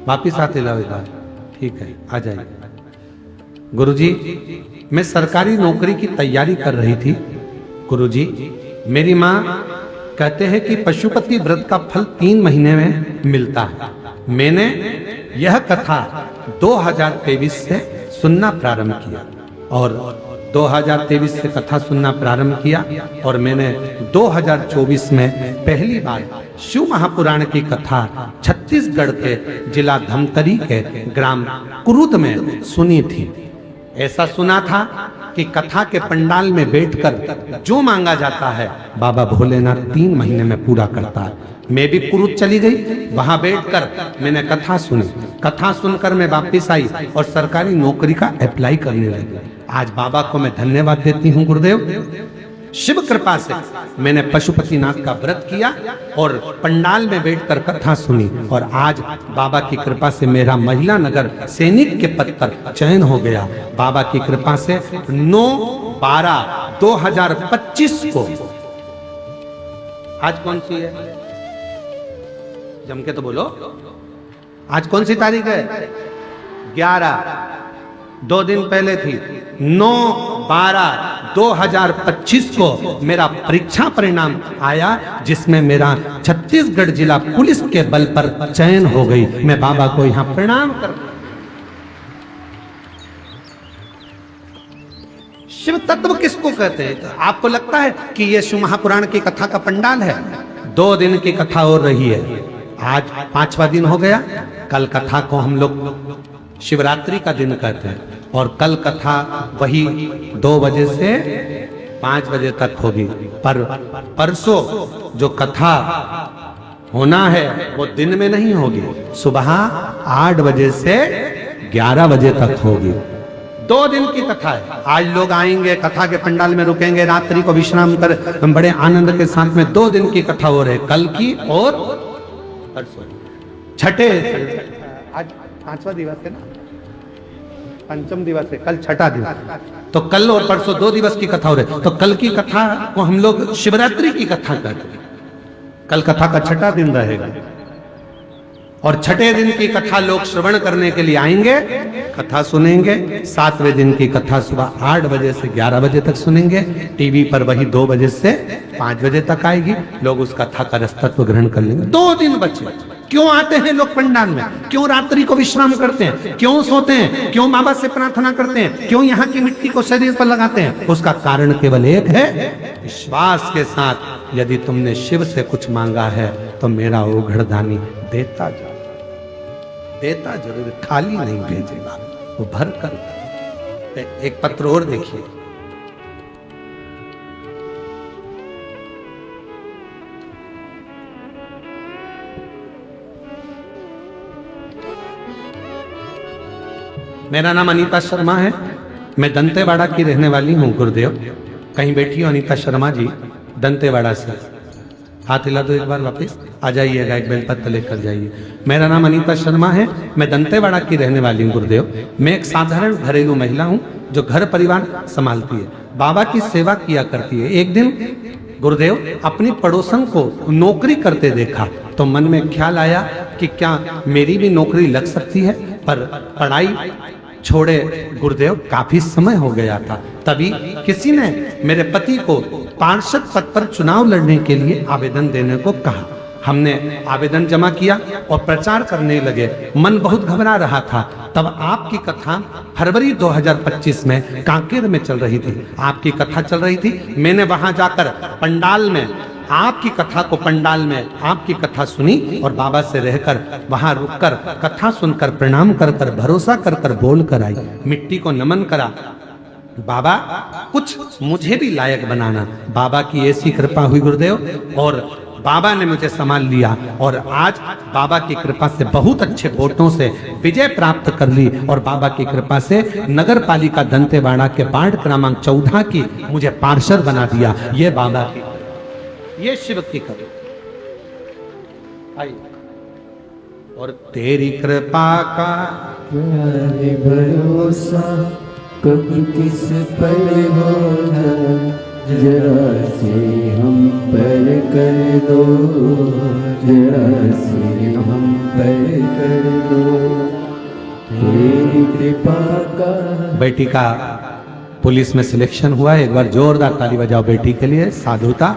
वापिस आते लाओ एक बार, ठीक है, आ जाइए। गुरुजी, मैं सरकारी नौकरी की तैयारी कर रही थी। गुरुजी, मेरी माँ कहते हैं कि पशुपति व्रत का फल 3 महीने में मिलता है। मैंने यह कथा 2023 से सुनना प्रारंभ किया और 2023 से कथा सुनना प्रारंभ किया और मैंने 2024 में पहली बार शिव महापुराण की कथा छत्तीसगढ़ के जिला धमतरी के ग्राम कुरुद में सुनी थी। ऐसा सुना था कि कथा के पंडाल में बैठकर जो मांगा जाता है बाबा भोलेनाथ 3 महीने में पूरा करता है। मैं भी कुरुद चली गई, वहां बैठकर मैंने कथा सुनी। कथा सुनकर मैं वापिस आई और सरकारी नौकरी का अप्लाई करने लगी। आज बाबा को मैं धन्यवाद देती हूँ। गुरुदेव, शिव कृपा से मैंने पशुपतिनाथ का व्रत किया और पंडाल में बैठकर कथा सुनी और आज बाबा की कृपा से मेरा महिला नगर सैनिक के पद पर चयन हो गया। बाबा की कृपा से 9/12/2025 को, आज कौन सी है, जम के तो बोलो, आज कौन सी तारीख है? 11, 2 दिन पहले थी। 9/12/2025 को मेरा परीक्षा परिणाम आया जिसमें मेरा छत्तीसगढ़ जिला पुलिस के बल पर चयन हो गई। मैं बाबा को यहां प्रणाम कर। शिव तत्व किसको कहते हैं? तो आपको लगता है कि यह शिव महापुराण की कथा का पंडाल है? 2 दिन की कथा हो रही है, आज 5वां दिन हो गया। कल कथा को हम लोग शिवरात्रि का दिन कहते हैं और कल कथा वही 2 बजे से 5 बजे तक होगी। पर परसों जो कथा होना है वो दिन में नहीं होगी, सुबह 8 बजे से 11 बजे तक होगी। 2 दिन की कथा है। आज लोग आएंगे, कथा के पंडाल में रुकेंगे, रात्रि को विश्राम कर बड़े आनंद के साथ में 2 दिन की कथा हो रही है, कल की और परसों। छठे, आज 5वां दिवस है ना, पंचम दिवस है, कल 6ठा दिवस, तो कल और परसों 2 दिवस की कथा हो रही है। तो कल की कथा को हम लोग शिवरात्रि की कथा कहते हैं। कल कथा का 6ठा दिन रहेगा और 6ठे दिन की कथा लोग श्रवण करने के लिए आएंगे, कथा सुनेंगे। 7वें दिन की कथा सुबह 8 बजे से 11 बजे तक सुनेंगे। टीवी पर वही 2 बजे से 5 बजे तक आएगी, लोग उस कथा का रसतत्व ग्रहण कर लेंगे। 2 दिन बचे। क्यों आते हैं लोग पंडाल में? क्यों रात्रि को विश्राम करते हैं? क्यों सोते हैं? क्यों बाबा से प्रार्थना करते हैं? क्यों यहाँ की मिट्टी को शरीर पर लगाते हैं? उसका कारण केवल एक है, विश्वास के साथ यदि तुमने शिव से कुछ मांगा है तो मेरा वो घड़दानी देता जा, देता जरूर, खाली नहीं भेजेगा, वो भर कर। एक पत्र और देखिए, मेरा नाम अनीता शर्मा है, मैं दंतेवाड़ा की रहने वाली हूँ। गुरुदेव, कहीं बैठी हो अनीता शर्मा जी, दंतेवाड़ा से, हाथ हिला दो एक बार, वापस आ जाइएगा, एक बेलपत्र लेकर जाइए। मेरा नाम अनीता शर्मा है, मैं दंतेवाड़ा की रहने वाली हूँ। गुरुदेव, मैं एक साधारण घरेलू महिला हूँ जो घर परिवार संभालती है, बाबा की सेवा किया करती है। एक दिन गुरुदेव अपनी पड़ोसन को नौकरी करते देखा तो मन में ख्याल आया कि क्या मेरी भी नौकरी लग सकती है। पर पढ़ाई छोड़े गुरुदेव काफी समय हो गया था। तभी किसी ने मेरे पति को पार्षद पद पर चुनाव लड़ने के लिए आवेदन देने को कहा। हमने आवेदन जमा किया और प्रचार करने लगे। मन बहुत घबरा रहा था। तब आपकी कथा फरवरी 2025 में कांकेर में चल रही थी, आपकी कथा चल रही थी। मैंने वहां जाकर पंडाल में आपकी कथा को, पंडाल में आपकी कथा सुनी और बाबा से रहकर वहां रुककर कथा सुनकर प्रणाम कर कर, भरोसा कर कर बोल कर आई, मिट्टी को नमन करा। बाबा कुछ मुझे भी लायक बनाना। बाबा की ऐसी कृपा हुई गुरुदेव और बाबा ने मुझे संभाल लिया और आज बाबा की कृपा से बहुत अच्छे वोटों से विजय प्राप्त कर ली और बाबा की कृपा से नगर पालिका दंतेवाड़ा के वार्ड क्रमांक 14 की मुझे पार्षद बना दिया। ये बाबा की, ये शिव की कृपा। और तेरी कृपा का भरोसा कब किस पर होना, जरा से हम पर कर दो, जरा से हम पर कर दो, तेरी कृपा का। बेटी का पुलिस में सिलेक्शन हुआ है, एक बार जोरदार ताली बजाओ बेटी के लिए। साधुता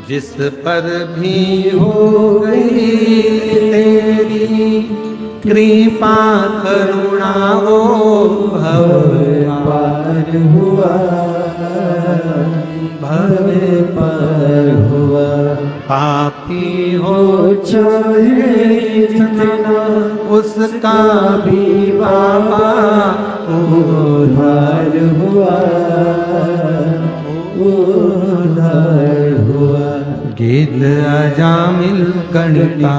जिस पर भी हो गई तेरी कृपा करुणा वो भव पार हुआ, भव पार हुआ। पापी हो चाहे जितना उसका भी बाबा उद्धार हुआ, उद्धार हुआ। गिद्ध अजामिल कणका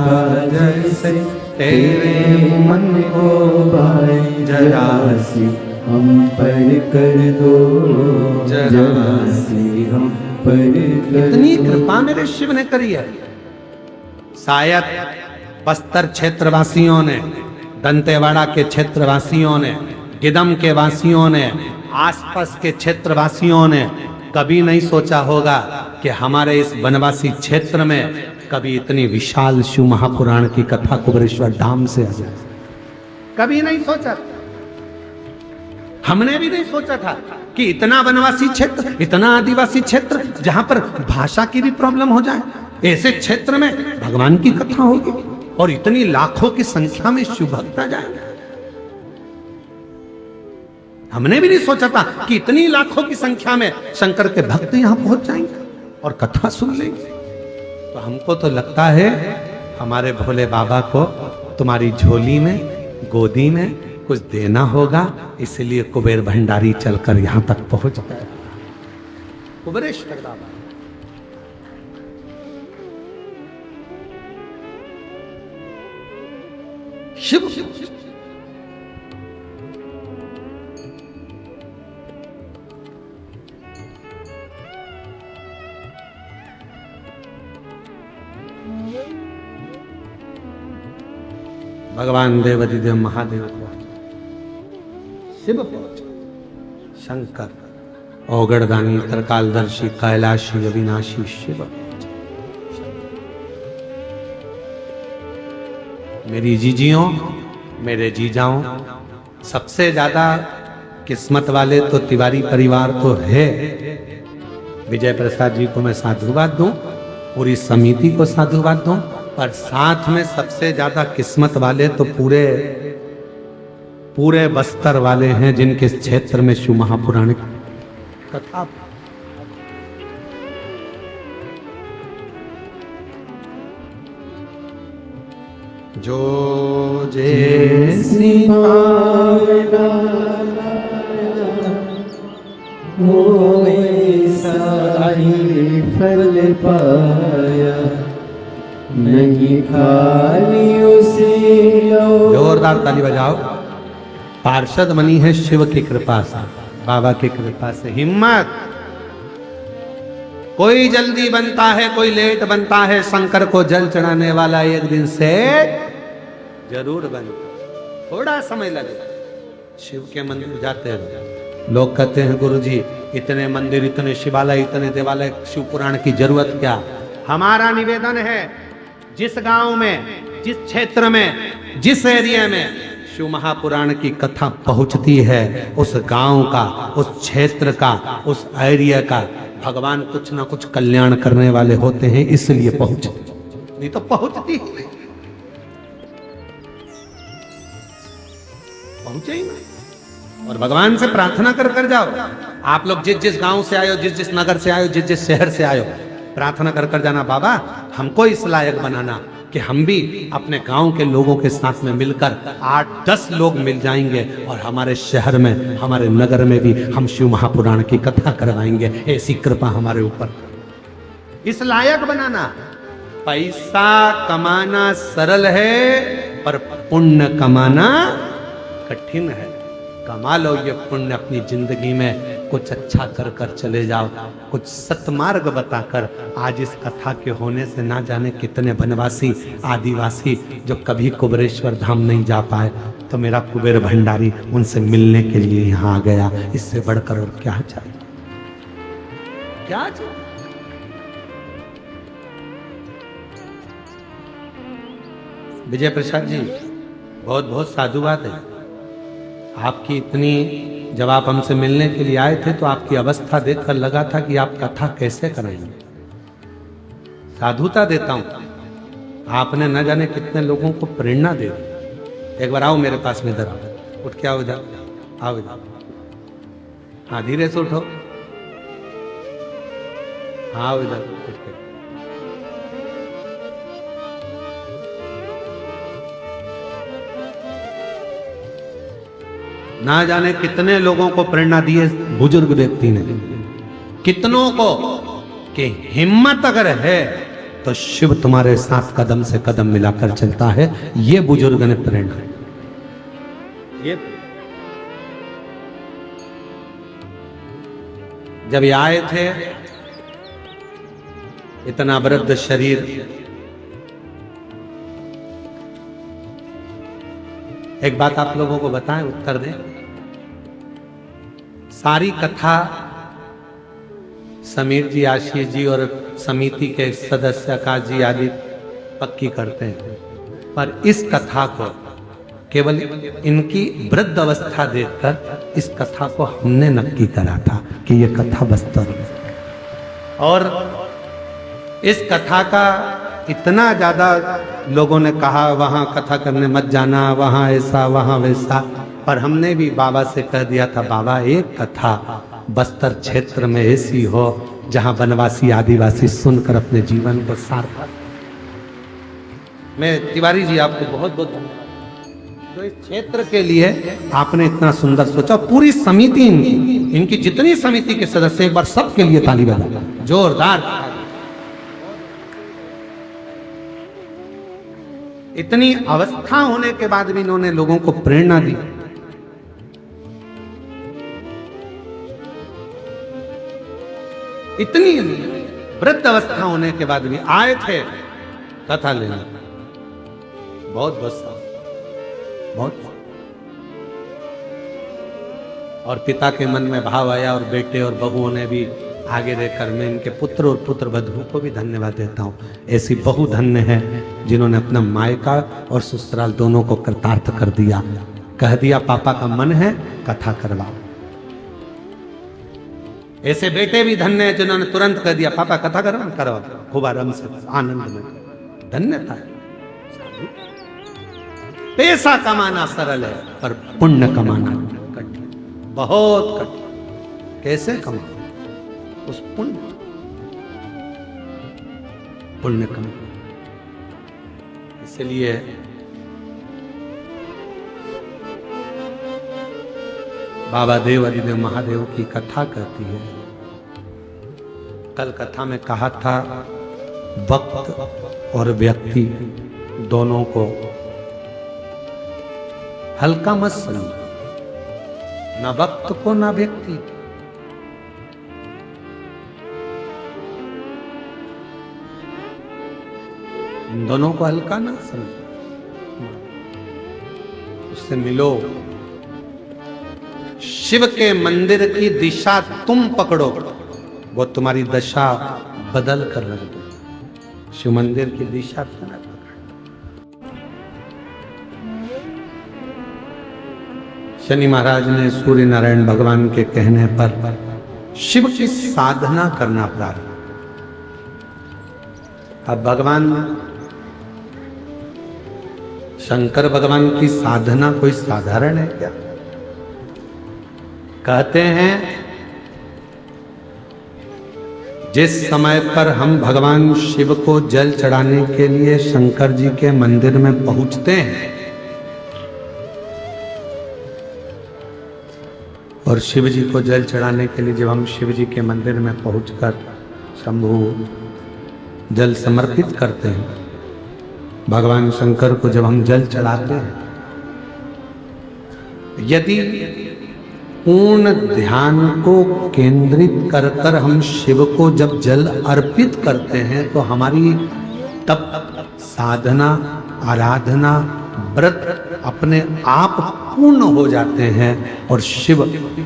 जैसे तेरे मन को भाई जरा सी हम पर कर दो, जरा सी हम पर कर इतनी दो। कृपा मेरे शिव ने करी है। शायद बस्तर क्षेत्रवासियों ने, दंतेवाड़ा के क्षेत्रवासियों ने, गिदम के वासियों ने, आसपास के क्षेत्रवासियों ने कभी नहीं सोचा होगा कि हमारे इस वनवासी क्षेत्र में कभी इतनी विशाल शिव महापुराण की कथा कुबेरेश्वर धाम से आ जाए। कभी नहीं सोचा, हमने भी नहीं सोचा था कि इतना वनवासी क्षेत्र, इतना आदिवासी क्षेत्र जहां पर भाषा की भी प्रॉब्लम हो जाए, ऐसे क्षेत्र में भगवान की कथा होगी और इतनी लाखों की संख्या में शिव भक्त आ जाए। हमने भी नहीं सोचा था कि इतनी लाखों की संख्या में शंकर के भक्त यहां पहुंच जाएंगे और कथा सुन लेंगे। तो हमको तो लगता है हमारे भोले बाबा को तुम्हारी झोली में, गोदी में कुछ देना होगा, इसलिए कुबेर भंडारी चलकर यहां तक पहुंच गए। कुबेरेश्वर बाबा शिव भगवान देवाधिदेव महादेव पहुंचे, शिव पहुंचे, शंकर औगड़दानी त्रिकालदर्शी कैलाशी अविनाशी शिव पहुंचे। मेरी जीजियों, मेरे जीजाओं, सबसे ज्यादा किस्मत वाले तो तिवारी परिवार तो है। विजय प्रसाद जी को मैं साधुवाद दूं, पूरी समिति को साधुवाद दूं, पर साथ में सबसे ज्यादा किस्मत वाले तो पूरे बस्तर वाले हैं, जिनके क्षेत्र में शिव महापुराण की कथा। जो जैसी पावना वो वैसा ही फल पाया, नहीं खाली उसे जोरदार ताली बजाओ। पार्षद बनी है शिव की कृपा से, बाबा की कृपा से। हिम्मत, कोई जल्दी बनता है, कोई लेट बनता है, शंकर को जल चढ़ाने वाला एक दिन से जरूर बनता, थोड़ा समय लगेगा। शिव के मंदिर जाते हैं, लोग कहते हैं गुरुजी इतने मंदिर, इतने शिवालय, इतने देवालय, शिव पुराण की जरूरत क्या। हमारा निवेदन है, जिस गांव में, जिस क्षेत्र में, जिस एरिया में शिव महापुराण की कथा पहुंचती है, उस गांव का, उस क्षेत्र का, उस एरिया का भगवान कुछ ना कुछ कल्याण करने वाले होते हैं, इसलिए पहुंचती, नहीं तो पहुंचती ही नहीं, पहुंचे ही नहीं। और भगवान से प्रार्थना कर जाओ। आप लोग जिस जिस गांव से आयो, जिस जिस नगर से आयो, जिस जिस शहर से आयो, प्रार्थना कर जाना, बाबा हमको इस लायक बनाना कि हम भी अपने गांव के लोगों के साथ में मिलकर 8-10 लोग मिल जाएंगे और हमारे शहर में, हमारे नगर में भी हम शिव महापुराण की कथा करवाएंगे। ऐसी कृपा हमारे ऊपर, इस लायक बनाना। पैसा कमाना सरल है, पर पुण्य कमाना कठिन है। कमा लो ये पुण्य अपनी जिंदगी में, कुछ अच्छा कर कर चले जाओ, कुछ सत्मार्ग बताकर। आज इस कथा के होने से ना जाने कितने वनवासी, आदिवासी जो कभी कुबेरेश्वर धाम नहीं जा पाए, तो मेरा कुबेर भंडारी उनसे मिलने के लिए यहाँ आ गया। इससे बढ़कर और क्या चाहिए, क्या चाहिए? विजय प्रसाद जी, बहुत बहुत साधुवाद है आपकी। इतनी, जब आप हमसे मिलने के लिए आए थे तो आपकी अवस्था देखकर लगा था कि आप कथा कैसे कराएंगे। साधुता देता हूं, आपने न जाने कितने लोगों को प्रेरणा दे दी। एक बार आओ मेरे पास में, इधर आओ, उठ के आओ इधर, आओ इधर। हाँ धीरे से उठो, आओ इधर उठ के। ना जाने कितने लोगों को प्रेरणा दी है बुजुर्ग व्यक्ति ने, कितनों को, कि हिम्मत अगर है तो शिव तुम्हारे साथ कदम से कदम मिलाकर चलता है। ये बुजुर्ग ने प्रेरणा, ये जब ये आए थे, इतना वृद्ध शरीर, एक बात आप लोगों को बताएं, उत्तर दें। सारी कथा समीर जी, आशीष जी और समिति के सदस्य आकाश जी आदि पक्की करते हैं, पर इस कथा को केवल इनकी वृद्ध अवस्था देखकर इस कथा को हमने नक्की करा था कि ये कथा वास्तव में, और इस कथा का इतना ज्यादा लोगों ने कहा वहां कथा करने मत जाना, वहां ऐसा वहां वैसा, पर हमने भी बाबा से कह दिया था, बाबा एक कथा बस्तर क्षेत्र में ऐसी हो जहां वनवासी आदिवासी सुनकर अपने जीवन को सार्थक। मैं तिवारी जी आपको बहुत बहुत धन्यवाद, तो इस क्षेत्र के लिए आपने इतना सुंदर सोचा। पूरी समिति इनकी जितनी समिति के सदस्य, एक बार सबके लिए ताली बजा, जोरदार। इतनी अवस्था होने के बाद भी इन्होंने लोगों को प्रेरणा दी। इतनी वृद्ध अवस्था होने के बाद भी आए थे कथा लेने। बहुत बहुत, और पिता के मन में भाव आया, और बेटे और बहुओं ने भी आगे रहकर, मैं इनके पुत्र और पुत्र वधुओं को भी धन्यवाद देता हूँ। ऐसी बहु धन्य है जिन्होंने अपना मायका और ससुराल दोनों को कृतार्थ कर दिया, कह दिया पापा का मन है कथा करवाओ। ऐसे बेटे भी धन्य है जिन्होंने तुरंत कह दिया पापा कथा करवाओ, खूब आराम से आनंद में। धन्यता है। पैसा कमाना सरल है, पर पुण्य कमाना कठिन, बहुत कठिन। कैसे कमाओ उस पुण्य कमाओ। इसलिए बाबा देव अधिदेव महादेव की कथा कहती है। कल कथा में कहा था, वक्त और व्यक्ति दोनों को हल्का मत समझो, ना वक्त को ना व्यक्ति। इन दोनों को हल्का ना समझो, उससे मिलो। शिव के मंदिर की दिशा तुम पकड़ो, वो तुम्हारी दशा बदल कर रख दे। शिव मंदिर की दिशा तुम पकड़ो। शनि महाराज ने सूर्य नारायण भगवान के कहने पर शिव की साधना करना प्रारंभ। अब भगवान शंकर भगवान की साधना कोई साधारण है क्या? कहते हैं जिस समय पर हम भगवान शिव को जल चढ़ाने के लिए शंकर जी के मंदिर में पहुंचते हैं और शिव जी को जल चढ़ाने के लिए जब हम शिव जी के मंदिर में पहुंचकर शंभु जल समर्पित करते हैं, भगवान शंकर को जब हम जल चढ़ाते हैं, यदि पूर्ण ध्यान को केंद्रित कर कर हम शिव को जब जल अर्पित करते हैं तो हमारी तब साधना, आराधना, व्रत अपने आप पूर्ण हो जाते हैं और शिव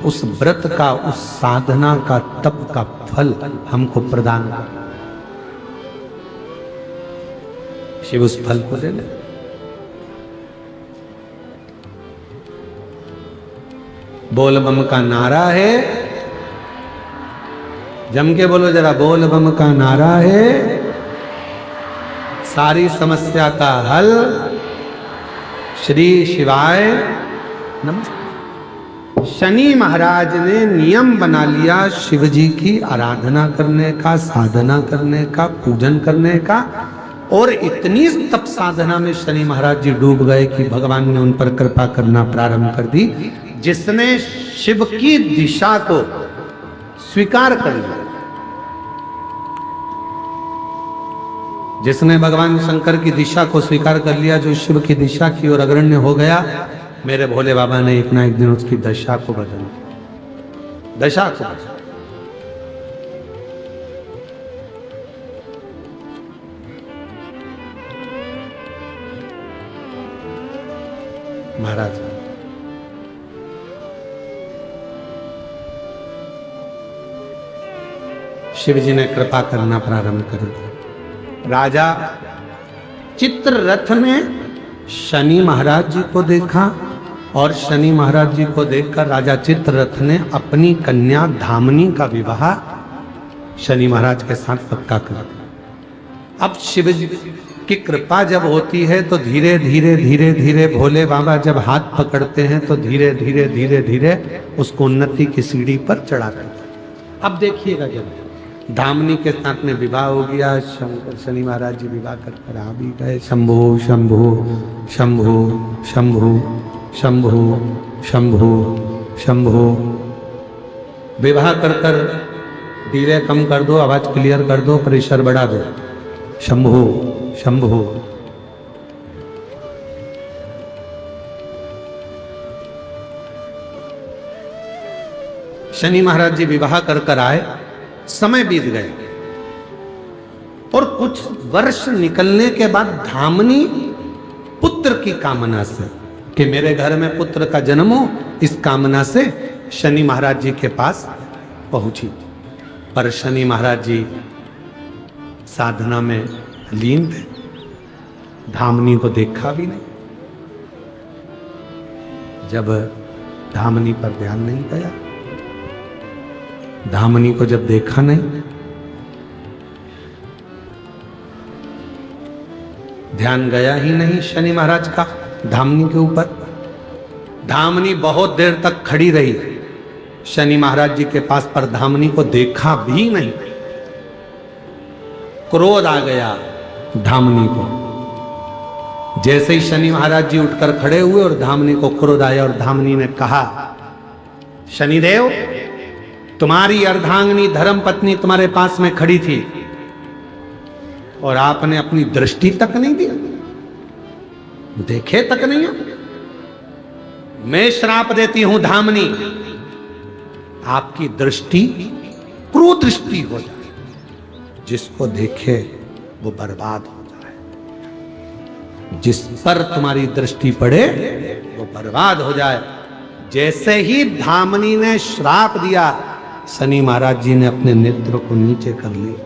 उस व्रत का, उस साधना का, तप का फल हमको प्रदान करता है। शिव उस फल को दे ले। बोल बम का नारा है, जम के बोलो जरा, बोल बम का नारा है, सारी समस्या का हल, श्री शिवाय नमस्ते। शनि महाराज ने नियम बना लिया शिव जी की आराधना करने का, साधना करने का, पूजन करने का, और इतनी तप साधना में शनि महाराज जी डूब गए कि भगवान ने उन पर कृपा करना प्रारंभ कर दी। जिसने शिव की दिशा को स्वीकार कर लिया, जिसने भगवान शंकर की दिशा को स्वीकार कर लिया, जो शिव की दिशा की ओर अग्रण्य हो गया, मेरे भोले बाबा ने एक ना एक दिन उसकी दशा को बदल दिया। दशा को बदल। महाराज शिव जी ने कृपा करना प्रारंभ कर दिया। राजा चित्ररथ ने शनि महाराज जी को देखा और शनि महाराज जी को देखकर राजा चित्ररथ ने अपनी कन्या धामनी का विवाह शनि महाराज के साथ पक्का कर दिया। अब शिव जी की कृपा जब होती है तो धीरे धीरे धीरे धीरे भोले बाबा जब हाथ पकड़ते हैं तो धीरे धीरे धीरे धीरे उसको उन्नति की सीढ़ी पर चढ़ाते हैं। अब देखिएगा, जब धामनी के साथ में विवाह हो गया, शंकर शनि महाराज जी विवाह कर आ भी गए। शंभो शंभो शंभो शंभो शंभो शंभो शंभो। विवाह कर कर धीरे कम कर दो, आवाज क्लियर कर दो, प्रेशर बढ़ा दो। शंभो शंभो। शनि महाराज जी विवाह कर कर आए, समय बीत गए और कुछ वर्ष निकलने के बाद धामनी पुत्र की कामना से कि मेरे घर में पुत्र का जन्म हो, इस कामना से शनि महाराज जी के पास पहुंची। पर शनि महाराज जी साधना में लीन थे, धामनी को देखा भी नहीं। जब धामनी पर ध्यान नहीं गया, धामनी को जब देखा नहीं, ध्यान गया ही नहीं शनि महाराज का धामनी के ऊपर। धामनी बहुत देर तक खड़ी रही शनि महाराज जी के पास, पर धामनी को देखा भी नहीं। क्रोध आ गया धामनी को। जैसे ही शनि महाराज जी उठकर खड़े हुए और धामनी को क्रोध आया और धामनी ने कहा, शनिदेव, तुम्हारी अर्धांगिनी धर्म पत्नी तुम्हारे पास में खड़ी थी और आपने अपनी दृष्टि तक नहीं दी, देखे तक नहीं हो। मैं श्राप देती हूं धामनी, आपकी दृष्टि कुदृष्टि हो जाए, जिसको देखे वो बर्बाद हो जाए। जिस पर तुम्हारी दृष्टि पड़े वो बर्बाद हो जाए। जैसे ही धामनी ने श्राप दिया, शनि महाराज जी ने अपने नेत्र को नीचे कर लिया।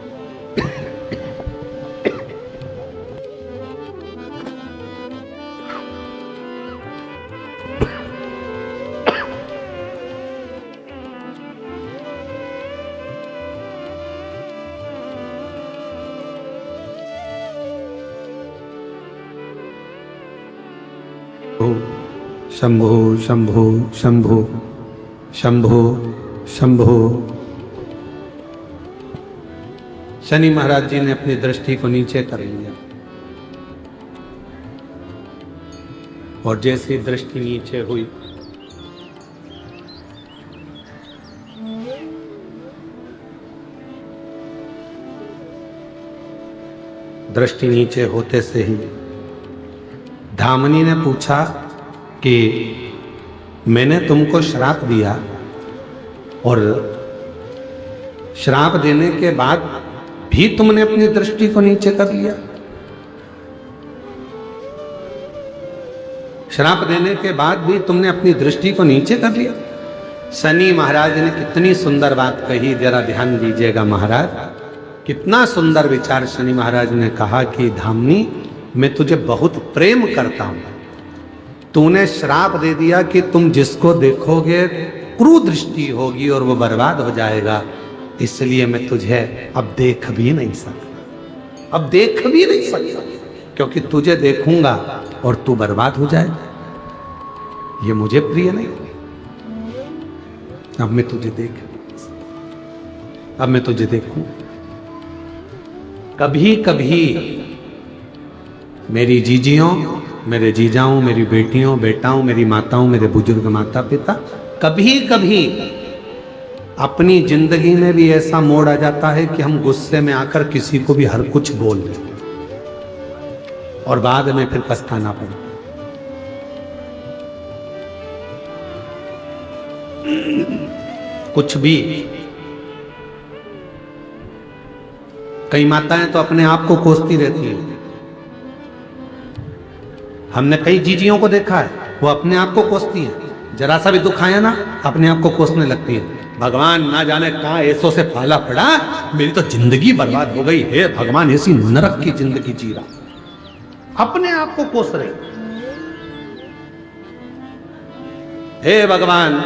शंभो शंभो शंभो शंभो शंभो। शनि महाराज जी ने अपनी दृष्टि को नीचे कर लिया और जैसी दृष्टि नीचे हुई, दृष्टि नीचे होते से ही धामनी ने पूछा कि मैंने तुमको श्राप दिया और श्राप देने के बाद भी तुमने अपनी दृष्टि को नीचे कर लिया। श्राप देने के बाद भी तुमने अपनी दृष्टि को नीचे कर लिया। शनि महाराज ने कितनी सुंदर बात कही, जरा ध्यान दीजिएगा महाराज। कितना सुंदर विचार शनि महाराज ने कहा कि धामनी, मैं तुझे बहुत प्रेम करता हूं। तूने श्राप दे दिया कि तुम जिसको देखोगे कुदृष्टि होगी और वो बर्बाद हो जाएगा, इसलिए मैं तुझे अब देख भी नहीं सकता, अब देख भी नहीं सकता, क्योंकि तुझे देखूंगा और तू बर्बाद हो जाएगा। ये मुझे प्रिय नहीं। अब मैं तुझे अब मैं तुझे देखूं। कभी कभी मेरी जीजियों, मेरे जीजाओं, मेरी बेटियों, बेटाओं, मेरी माताओं, मेरे बुजुर्ग माता पिता, कभी कभी अपनी जिंदगी में भी ऐसा मोड़ आ जाता है कि हम गुस्से में आकर किसी को भी हर कुछ बोल देते हैं और बाद में फिर पछताना पड़ता। कुछ भी। कई माताएं तो अपने आप को कोसती रहती हैं। हमने कई जीजियों को देखा है, वो अपने आप को कोसती हैं। जरा सा भी दुख आया ना, अपने आप को कोसने लगती हैं। भगवान ना जाने कहां ऐसों से फाला पड़ा, मेरी तो जिंदगी बर्बाद हो गई। हे भगवान, ऐसी नरक की जिंदगी जी रहा, अपने आप को कोस रही। हे भगवान,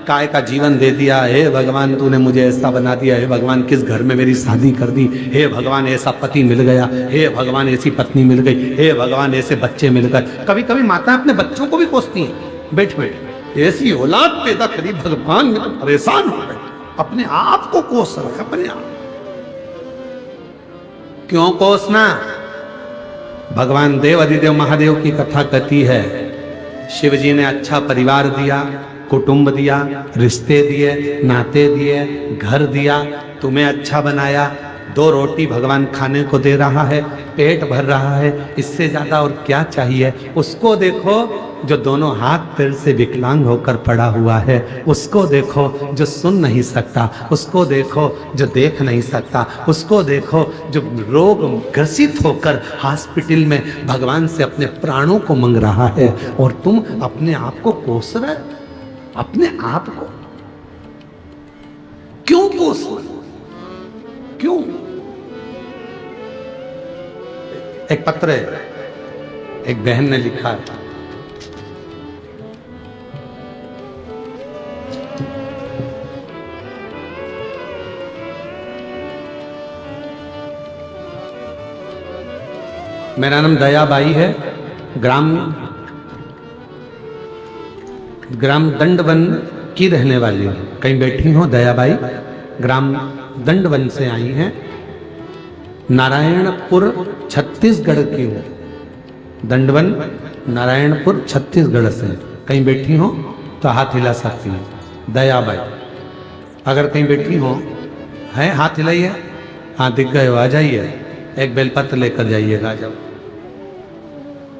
काय का जीवन दे दिया। हे भगवान, तूने मुझे ऐसा बना दिया। हे भगवान, किस घर में मेरी शादी कर दी। हे भगवान, ऐसा पति मिल गया। हे भगवान, ऐसी पत्नी मिल गई। हे भगवान, ऐसे बच्चे मिल गए। कभी कभी माताएं अपने बच्चों को भी कोसती हैं। बैठ बैठ, ऐसी औलाद पैदा करी भगवान, में तो परेशान हो गए। अपने आप को कोस रहे, अपने आप। क्यों कोसना? भगवान देव अधिदेव महादेव की कथा कहती है, शिव जी ने अच्छा परिवार दिया, कुटुंब दिया, रिश्ते दिए, नाते दिए, घर दिया, तुम्हें अच्छा बनाया। 2 रोटी भगवान खाने को दे रहा है, पेट भर रहा है, इससे ज्यादा और क्या चाहिए? उसको देखो जो दोनों हाथ पैर से विकलांग होकर पड़ा हुआ है, उसको देखो जो सुन नहीं सकता, उसको देखो जो देख नहीं सकता, उसको देखो जो रोग ग्रसित होकर हॉस्पिटल में भगवान से अपने प्राणों को मांग रहा है, और तुम अपने आप को कोस रहे। अपने आप को क्यों कोस रहे? क्यों? एक पत्र है, एक बहन ने लिखा है, मेरा नाम दयाबाई है, ग्राम दंडवन की रहने वाली हूँ। कहीं बैठी हो दयाबाई, ग्राम दंडवन से आई हैं, नारायणपुर छत्तीसगढ़ की हूँ। दंडवन नारायणपुर छत्तीसगढ़ से। कहीं बैठी हो तो हाथ हिला सकती हैं। दयाबाई, अगर कहीं बैठी हो है, हाथ हिलाइए। हाँ, दिख गए हो, आ जाइए। एक बेलपत्र लेकर जाइएगा जब।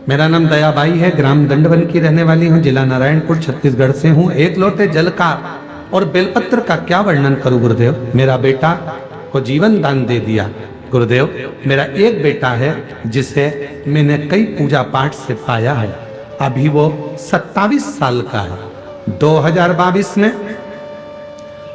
मेरा नाम दयाबाई है, ग्राम दंडवन की रहने वाली हूँ, जिला नारायणपुर छत्तीसगढ़ से हूँ। एक लोटे जल का और बेलपत्र का क्या वर्णन करूं गुरुदेव। मेरा बेटा को जीवन दान दे दिया गुरुदेव। मेरा एक बेटा है जिसे मैंने कई पूजा पाठ से पाया है। अभी वो 27 साल का है। 2022 में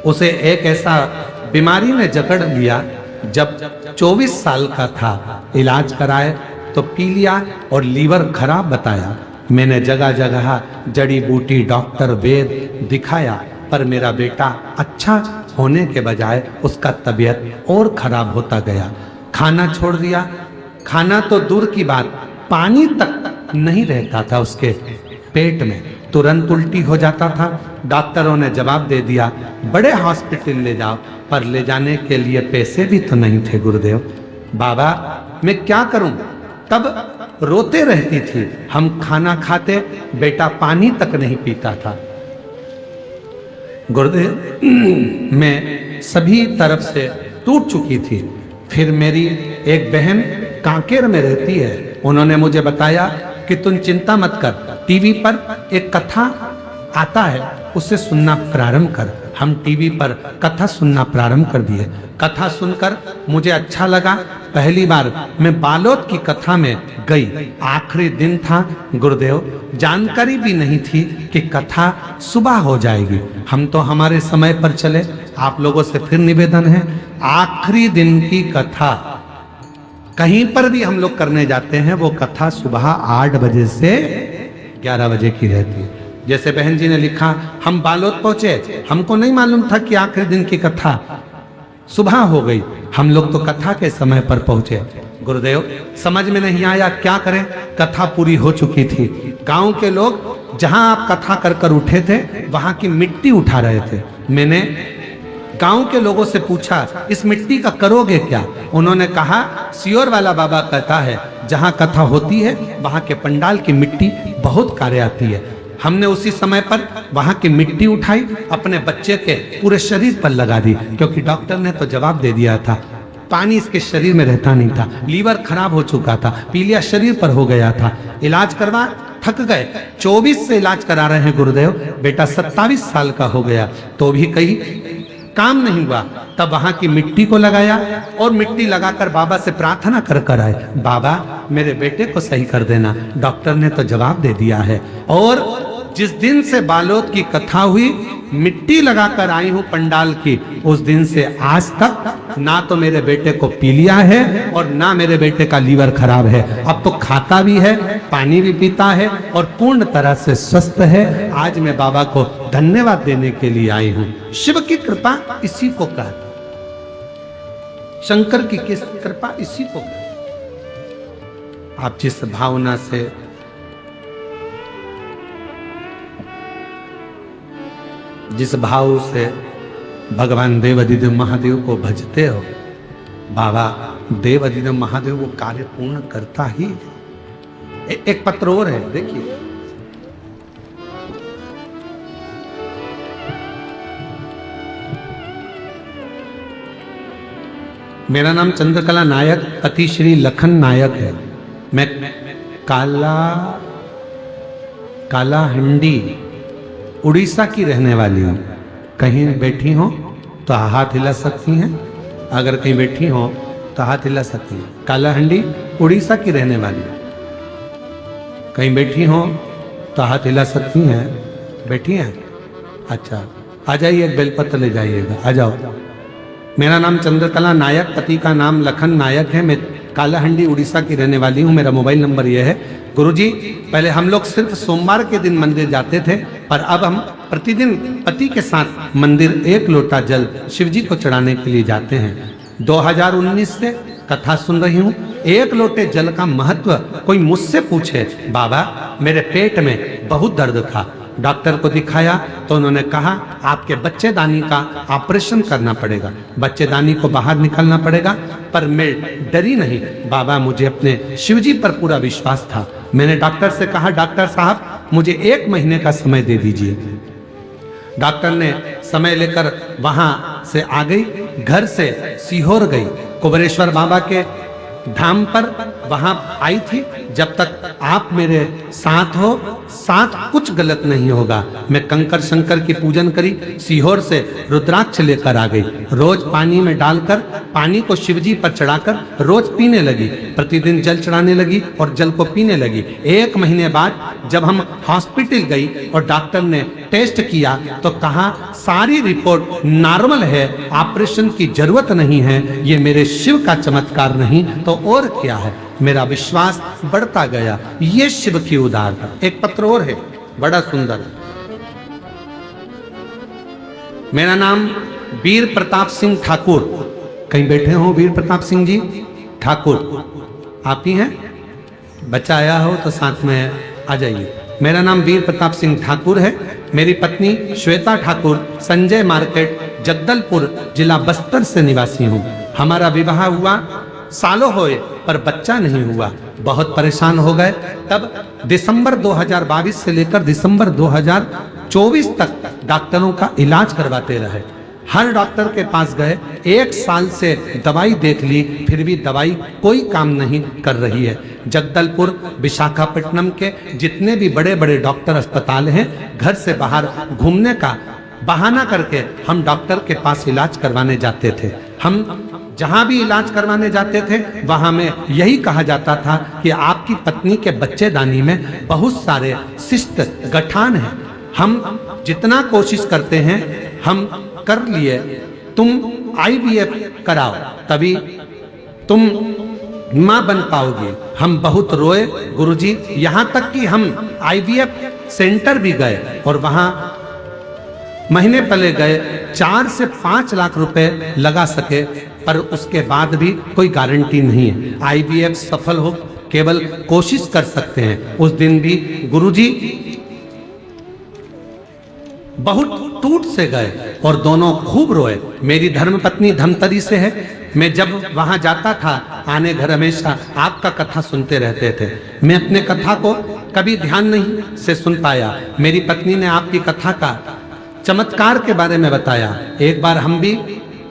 उसे एक ऐसा बीमारी ने जकड़ लिया, जब 24 साल का था। इलाज कराए तो पी लिया और लीवर खराब बताया। मैंने जगह जगह जड़ी बूटी, डॉक्टर, वेद दिखाया, पर मेरा बेटा अच्छा होने के बजाय उसका तबीयत और खराब होता गया। खाना छोड़ दिया। खाना तो दूर की बात, पानी तक नहीं रहता था उसके पेट में, तुरंत उल्टी हो जाता था। डॉक्टरों ने जवाब दे दिया, बड़े हॉस्पिटल ले जाओ, पर ले जाने के लिए पैसे भी तो नहीं थे गुरुदेव। बाबा, मैं क्या करूं? तब रोते रहती थी। हम खाना खाते, बेटा पानी तक नहीं पीता था। गुरुदेव, मैं सभी तरफ से टूट चुकी थी। फिर मेरी एक बहन कांकेर में रहती है, उन्होंने मुझे बताया कि तुम चिंता मत कर, टीवी पर एक कथा आता है, उसे सुनना प्रारंभ कर। हम टीवी पर कथा सुनना प्रारंभ कर दिए। कथा सुनकर मुझे अच्छा लगा, पहली बार मैं बालोद की कथा में गई। आखिरी दिन था गुरुदेव, जानकारी भी नहीं थी कि कथा सुबह हो जाएगी। हम तो हमारे समय पर चले। आप लोगों से फिर निवेदन है, आखिरी दिन की कथा कहीं पर भी हम लोग करने जाते हैं, वो कथा सुबह 8 बजे से 11 बजे की रहती है। जैसे बहन जी ने लिखा, हम बालोद पहुंचे, हमको नहीं मालूम था कि आखिरी दिन की कथा सुबह हो गई। हम लोग तो कथा के समय पर पहुंचे। गुरुदेव समझ में नहीं आया क्या करें, कथा पूरी हो चुकी थी। गांव के लोग जहां आप कथा कर कर उठे थे वहां की मिट्टी उठा रहे थे। मैंने गांव के लोगों से पूछा, इस मिट्टी का करोगे क्या? उन्होंने कहा, सियोर वाला बाबा कहता है जहां कथा होती है वहां के पंडाल की मिट्टी बहुत कार्य आती है। हमने उसी समय पर वहां की मिट्टी उठाई, अपने बच्चे के पूरे शरीर पर लगा दी, क्योंकि डॉक्टर ने तो जवाब दे दिया था, पानी इसके शरीर में रहता नहीं था, लीवर खराब हो चुका था, पीलिया शरीर पर हो गया था। इलाज करवा थक गए, 24 से इलाज करा रहे हैं गुरुदेव, बेटा 27 साल का हो गया तो भी कहीं काम नहीं हुआ। तब वहां की मिट्टी को लगाया और मिट्टी लगाकर बाबा से प्रार्थना कर कर आए, बाबा मेरे बेटे को सही कर देना। डॉक्टर ने तो जवाब दे दिया है। और जिस दिन से बालोद की कथा हुई, मिट्टी लगाकर आई हूं पंडाल की, उस दिन से आज तक ना तो मेरे बेटे को पीलिया है और ना मेरे बेटे का लीवर खराब है। अब तो खाता भी है, पानी भी पीता है और पूर्ण तरह से स्वस्थ है। आज मैं बाबा को धन्यवाद देने के लिए आई हूं। शिव की कृपा इसी को कहते, शंकर की किस कृपा इसी को कहते। आप जिस भावना से जिस भाव से भगवान देवाधिदेव महादेव को भजते हो, बाबा देवाधिदेव महादेव वो कार्य पूर्ण करता ही। एक पत्र और है, देखिए, मेरा नाम चंद्रकला नायक, पति श्री लखन नायक है। मैं कालाहंडी उड़ीसा की रहने वाली हूँ। कहीं बैठी हो तो हाथ हिला सकती हैं, अगर कहीं बैठी हो तो हाथ हिला सकती हैं। कालाहंडी उड़ीसा की रहने वाली हूँ। कहीं बैठी हो तो हाथ हिला सकती हैं। बैठी हैं? अच्छा, आ जाइए, एक बेलपत्र ले जाइएगा, आ जाओ। मेरा नाम चंद्रकला नायक, पति का नाम लखन नायक है। मैं कालाहंडी उड़ीसा की रहने वाली हूँ। मेरा मोबाइल नंबर यह है। गुरुजी, पहले हम लोग सिर्फ सोमवार के दिन मंदिर जाते थे, पर अब हम प्रतिदिन पति के साथ मंदिर 1 लोटा जल शिव जी को चढ़ाने के लिए जाते हैं। 2019 से कथा सुन रही हूँ। 1 लोटे जल का महत्व कोई मुझसे पूछे, बाबा मेरे पेट में बहुत दर्द था, डॉक्टर को दिखाया तो उन्होंने कहा आपके बच्चेदानी का ऑपरेशन करना पड़ेगा, बच्चेदानी को बाहर निकालना पड़ेगा। पर मैं डरी नहीं, बाबा मुझे अपने शिवजी पर पूरा विश्वास था। मैंने डॉक्टर से कहा, डॉक्टर साहब मुझे 1 महीने का समय दे दीजिए। डॉक्टर ने समय लेकर वहां से आ गई, घर से सीहोर गई, कुबेरेश्वर बाबा के धाम पर वहां आई थी। जब तक आप मेरे साथ हो, साथ कुछ गलत नहीं होगा। मैं कंकर शंकर की पूजन करी, सीहोर से रुद्राक्ष लेकर आ गई, रोज पानी में डालकर पानी को शिवजी पर चढ़ाकर रोज पीने लगी। प्रतिदिन जल चढ़ाने लगी और जल को पीने लगी। 1 महीने बाद जब हम हॉस्पिटल गई और डॉक्टर ने टेस्ट किया तो कहा सारी रिपोर्ट नॉर्मल है, ऑपरेशन की जरूरत नहीं है। ये मेरे शिव का चमत्कार नहीं तो और क्या है। मेरा विश्वास बढ़ता गया। ये शिव की उदारता। एक पत्र और है, बड़ा सुंदर। मेरा नाम वीर प्रताप सिंह ठाकुर। कहीं बैठे हो वीर प्रताप सिंह जी ठाकुर? आप ही हैं? बच्चा आया हो तो साथ में आ जाइए। मेरा नाम वीर प्रताप सिंह ठाकुर है। मेरी पत्नी श्वेता ठाकुर संजय मार्केट जगदलपुर जिला बस्तर से निवासी हूँ। हमारा विवाह हुआ सालों हुए पर बच्चा नहीं हुआ, बहुत परेशान हो गए। तब दिसंबर 2022 से लेकर दिसंबर 2024 तक डॉक्टरों का इलाज करवाते रहे। हर डॉक्टर के पास गए, 1 साल से दवाई देख ली, फिर भी दवाई कोई काम नहीं कर रही है। जगदलपुर विशाखापट्टनम के जितने भी बड़े बड़े डॉक्टर अस्पताल हैं, घर से बाहर घूमने का बहाना करके हम डॉक्टर के पास इलाज करवाने जाते थे। हम जहां भी इलाज करवाने जाते थे वहां में यही कहा जाता था कि आपकी पत्नी के बच्चेदानी में बहुत सारे शिष्ट गठान हैं, हम जितना कोशिश करते हैं हम कर लिए, तुम IVF कराओ तभी तुम मां बन पाओगी। हम बहुत रोए गुरुजी, यहां तक कि हम IVF सेंटर भी गए और वहां महीने पहले गए, 4 से 5 लाख रुपए लगा सके, पर उसके बाद भी कोई गारंटी नहीं है IVF सफल हो, केवल कोशिश कर सकते हैं। उस दिन भी गुरुजी बहुत टूट से गए और दोनों खूब रोए। मेरी धर्मपत्नी धमतरी से है, मैं जब वहां जाता था आने घर हमेशा आपका कथा सुनते रहते थे। मैं अपने कथा को कभी ध्यान नहीं से सुन पाया, मेरी पत्नी ने आपकी कथा का चमत्कार के बारे में बताया। एक बार हम भी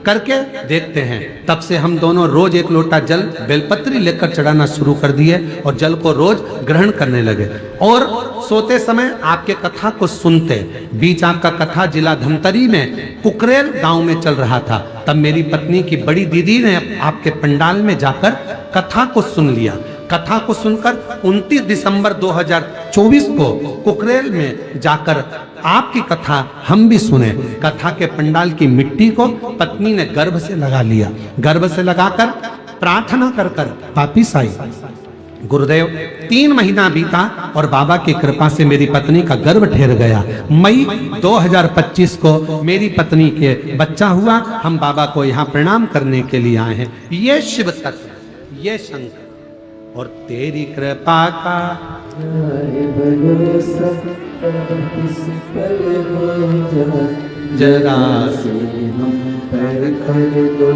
करके देखते हैं, तब से हम दोनों रोज 1 लोटा जल बेलपत्री लेकर चढ़ाना शुरू कर दिए और जल को रोज ग्रहण करने लगे और सोते समय आपके कथा को सुनते। बीच आपका कथा जिला धमतरी में कुकरेल गांव में चल रहा था, तब मेरी पत्नी की बड़ी दीदी ने आपके पंडाल में जाकर कथा को सुन लिया। कथा को सुनकर 29 दिसंबर 2024 को कुकरेल में जाकर आपकी कथा हम भी सुने। कथा के पंडाल की मिट्टी को पत्नी ने गर्भ से लगा लिया, गर्भ से लगाकर प्रार्थना कर कर वापिस आई। गुरुदेव 3 महीना बीता और बाबा की कृपा से मेरी पत्नी का गर्भ ठहर गया। मई 2025 को मेरी पत्नी के बच्चा हुआ। हम बाबा को यहाँ प्रणाम करने के लिए आए हैं। ये शिव तत्व, ये शंकर और तेरी कृपा का भरोसा किस पर हो जाए, जरा से हम पर कर दो,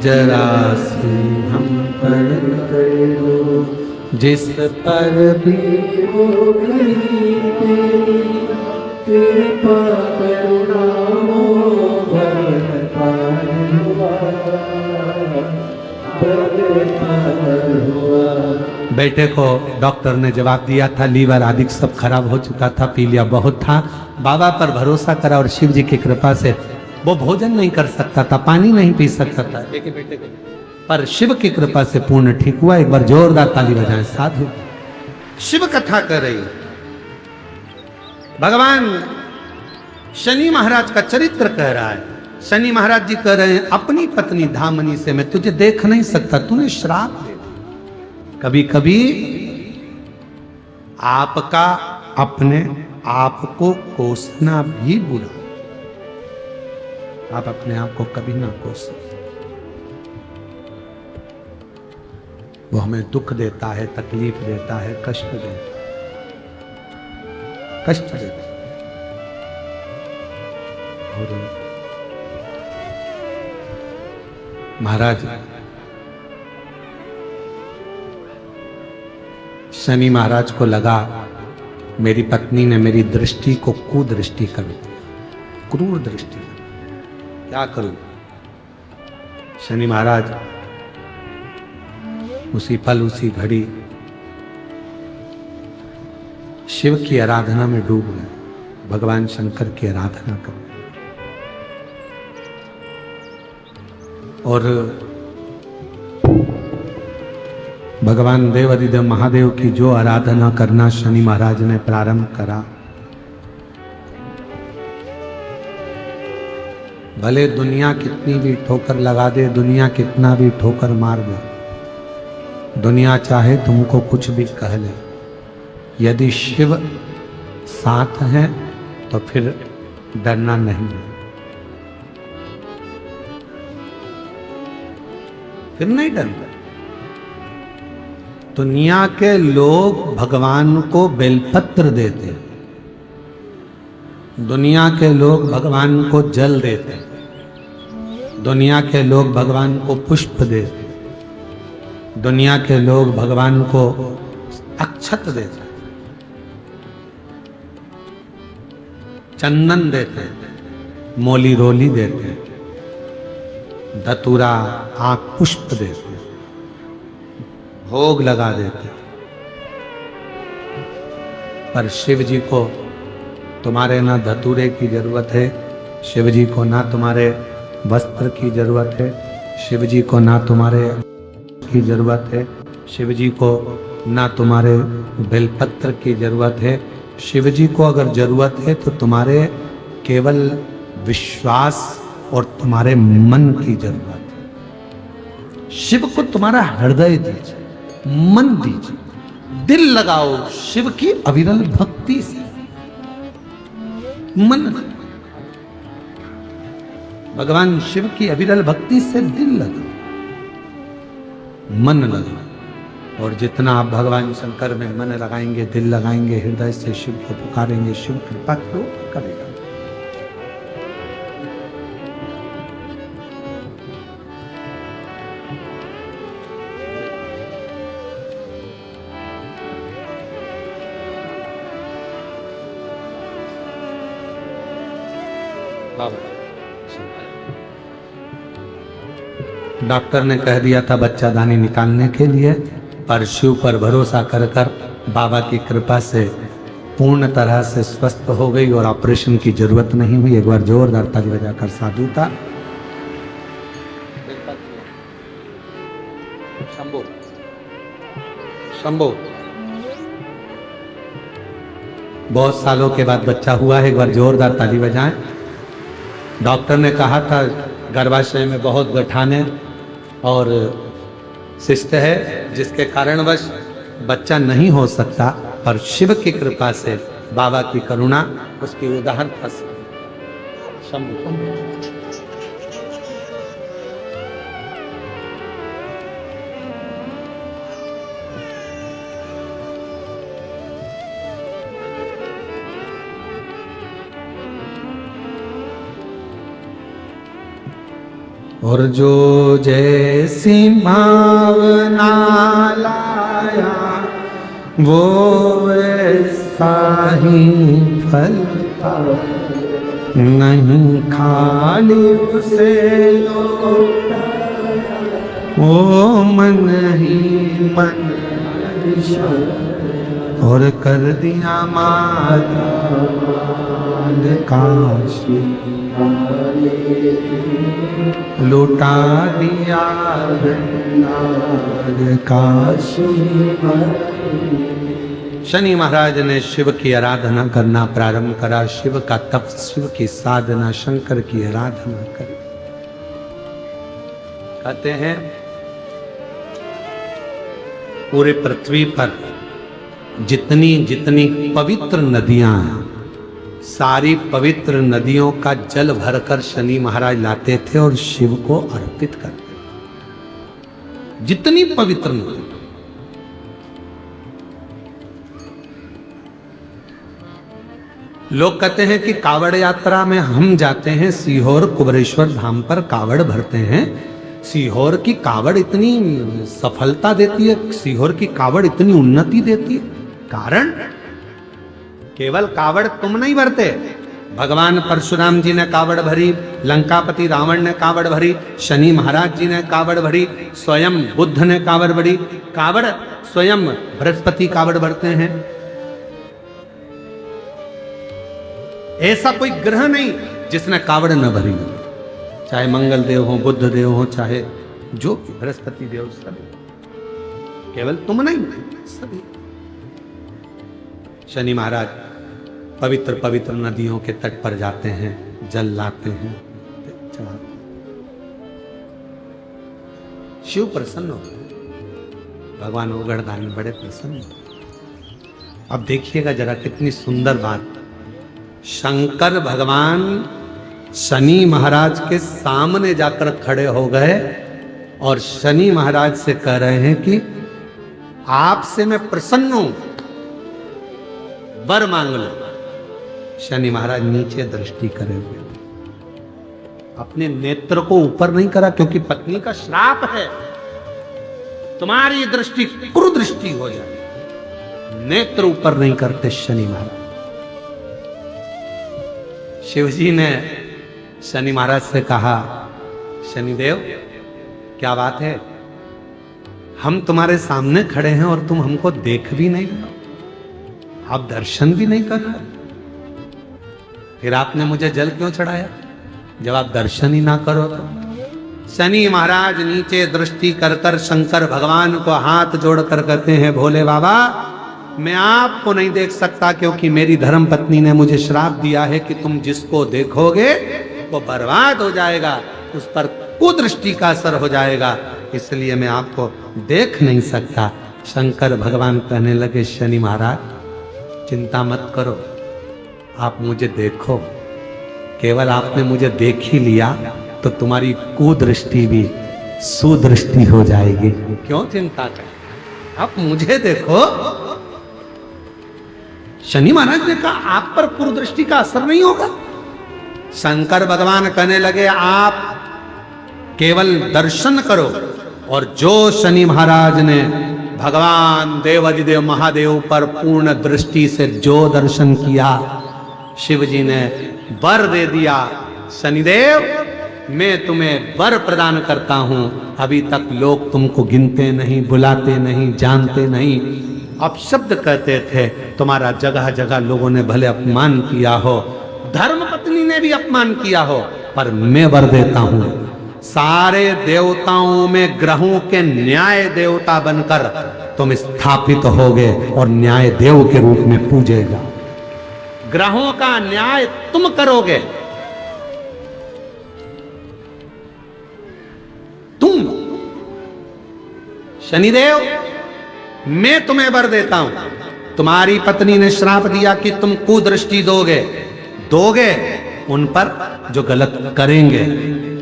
जरा से हम पर कर दो, जिस पर भी हो गई तेरी कृपा करुणा भर पार हुआ। बेटे को डॉक्टर ने जवाब दिया था लीवर आदि सब खराब हो चुका था, पी लिया बहुत था। बाबा पर भरोसा करा और शिव जी की कृपा से वो भोजन नहीं कर सकता था, पानी नहीं पी सकता था, बेटे को पर शिव की कृपा से पूर्ण ठीक हुआ। एक बार जोरदार ताली बजाएं। साधु शिव कथा कर रही, भगवान शनि महाराज का चरित्र कह रहा है। शनि महाराज जी कह रहे हैं अपनी पत्नी धामनी से मैं तुझे देख नहीं सकता, तूने श्राप दे। कभी कभी आपका अपने आप को कोसना भी बुरा, आप अपने आप को कभी ना कोसें, वो हमें दुख देता है, तकलीफ देता है, कष्ट देता है। और महाराज शनि महाराज को लगा मेरी पत्नी ने मेरी दृष्टि को कुदृष्टि कर दी, क्रूर दृष्टि। क्या करूं? शनि महाराज उसी पल उसी घड़ी शिव की आराधना में डूब गए, भगवान शंकर की आराधना कर। और भगवान देवाधिदेव महादेव की जो आराधना करना शनि महाराज ने प्रारंभ करा, भले दुनिया कितनी भी ठोकर लगा दे, दुनिया कितना भी ठोकर मार दे, दुनिया चाहे तुमको कुछ भी कह ले, यदि शिव साथ है तो फिर डरना नहीं है, फिर नहीं डरना। दुनिया के लोग भगवान को बेलपत्र देते, दुनिया के लोग भगवान को जल देते, दुनिया के लोग भगवान को पुष्प देते, दुनिया के लोग भगवान को अक्षत देते, चंदन देते, मोली रोली देते, धतूरा आंख पुष्प देते, भोग लगा देते। पर शिव जी को तुम्हारे ना धतूरे की जरूरत है, शिव जी को ना तुम्हारे वस्त्र की जरूरत है, शिव जी को ना तुम्हारे की जरूरत है, शिव जी को ना तुम्हारे बेलपत्र की जरूरत है। शिव जी को अगर जरूरत है तो तुम्हारे केवल विश्वास और तुम्हारे मन की जरूरत है। शिव को तुम्हारा हृदय दीजिए, मन दीजिए, दिल लगाओ शिव की अविरल भक्ति से। मन, भगवान शिव की अविरल भक्ति से दिल लगाओ, मन लगाओ। और जितना आप भगवान शंकर में मन लगाएंगे, दिल लगाएंगे, हृदय से शिव को पुकारेंगे, शिव कृपा क्यों करेगा। डॉक्टर ने कह दिया था बच्चादानी निकालने के लिए, पर शिव पर भरोसा कर कर बाबा की कृपा से पूर्ण तरह से स्वस्थ हो गई और ऑपरेशन की जरूरत नहीं हुई। एक बार जोरदार ताली बजाकर साधु का शंभो शंभो। बहुत सालों के बाद बच्चा हुआ है, एक बार जोरदार ताली बजाएं। डॉक्टर ने कहा था गर्भाशय में बहुत गठाने और शिष्ट है, जिसके कारणवश बच्चा नहीं हो सकता, पर शिव की कृपा से, बाबा की करुणा, उसकी उदाहरण और जो जैसी भावना लाया वो वैसा ही फल नहीं, खाली उसे लौटा वो मन ही मन और कर दिया माता काशी लुटा दिया काशी। शनि महाराज ने शिव की आराधना करना प्रारंभ करा, शिव का तप, शिव की साधना, शंकर की आराधना करी। कहते हैं पूरे पृथ्वी पर जितनी जितनी पवित्र नदियां हैं, सारी पवित्र नदियों का जल भरकर शनि महाराज लाते थे और शिव को अर्पित करते थे। जितनी पवित्र नदी, लोग कहते हैं कि कावड़ यात्रा में हम जाते हैं सीहोर कुबरेश्वर धाम पर कावड़ भरते हैं। सीहोर की कावड़ इतनी सफलता देती है, सीहोर की कावड़ इतनी उन्नति देती है, कारण केवल कावड़ तुम नहीं भरते। भगवान परशुराम जी ने कावड़ भरी, लंकापति रावण ने कावड़ भरी, शनि महाराज जी ने कावड़ भरी, स्वयं बुद्ध ने कावड़ भरी। कावड़ स्वयं बृहस्पति कावड़ भरते हैं। ऐसा कोई ग्रह नहीं जिसने कावड़ न भरी हो, चाहे मंगल देव हो, बुद्ध देव हो, चाहे जो बृहस्पति देव, सभी। केवल तुम नहीं, सभी। शनि महाराज पवित्र पवित्र नदियों के तट पर जाते हैं, जल लाते हैं, चढ़ाते हैं। शिव प्रसन्न हो, भगवान उगड़दान बड़े प्रसन्न हो। अब देखिएगा जरा कितनी सुंदर बात। शंकर भगवान शनि महाराज के सामने जाकर खड़े हो गए और शनि महाराज से कह रहे हैं कि आपसे मैं प्रसन्न हूं, वर मांग लो। शनि महाराज नीचे दृष्टि करे हुए, अपने नेत्र को ऊपर नहीं करा, क्योंकि पत्नी का श्राप है, तुम्हारी दृष्टि कुदृष्टि हो जाए। नेत्र ऊपर नहीं करते शनि महाराज। शिवजी ने शनि महाराज से कहा, शनिदेव क्या बात है, हम तुम्हारे सामने खड़े हैं और तुम हमको देख भी नहीं रहे, आप दर्शन भी नहीं कर रहे, फिर आपने मुझे जल क्यों चढ़ाया जब आप दर्शन ही ना करो तो? शनि महाराज नीचे दृष्टि कर कर शंकर भगवान को हाथ जोड़कर कहते हैं, भोले बाबा मैं आपको नहीं देख सकता, क्योंकि मेरी धर्म पत्नी ने मुझे श्राप दिया है कि तुम जिसको देखोगे वो बर्बाद हो जाएगा, उस पर कुदृष्टि का असर हो जाएगा, इसलिए मैं आपको देख नहीं सकता। शंकर भगवान कहने लगे, शनि महाराज चिंता मत करो, आप मुझे देखो, केवल आपने मुझे देख ही लिया तो तुम्हारी कुदृष्टि भी सुदृष्टि हो जाएगी। क्यों चिंता करें, आप मुझे देखो। शनि महाराज ने कहा, आप पर कुदृष्टि का असर नहीं होगा। शंकर भगवान कहने लगे, आप केवल दर्शन करो, और जो शनि महाराज ने भगवान देवाधिदेव महादेव पर पूर्ण दृष्टि से जो दर्शन किया, शिव जी ने वर दे दिया। शनिदेव मैं तुम्हें वर प्रदान करता हूं, अभी तक लोग तुमको गिनते नहीं, बुलाते नहीं, जानते नहीं, अपशब्द कहते थे, तुम्हारा जगह जगह लोगों ने भले अपमान किया हो, धर्म पत्नी ने भी अपमान किया हो, पर मैं वर देता हूं, सारे देवताओं में ग्रहों के न्याय देवता बनकर तुम स्थापित होगे और न्याय देव के रूप में पूजेगा। ग्रहों का न्याय तुम करोगे, तुम शनिदेव मैं तुम्हें वर देता हूं। तुम्हारी पत्नी ने श्राप दिया कि तुम कुदृष्टि दोगे उन पर जो गलत करेंगे,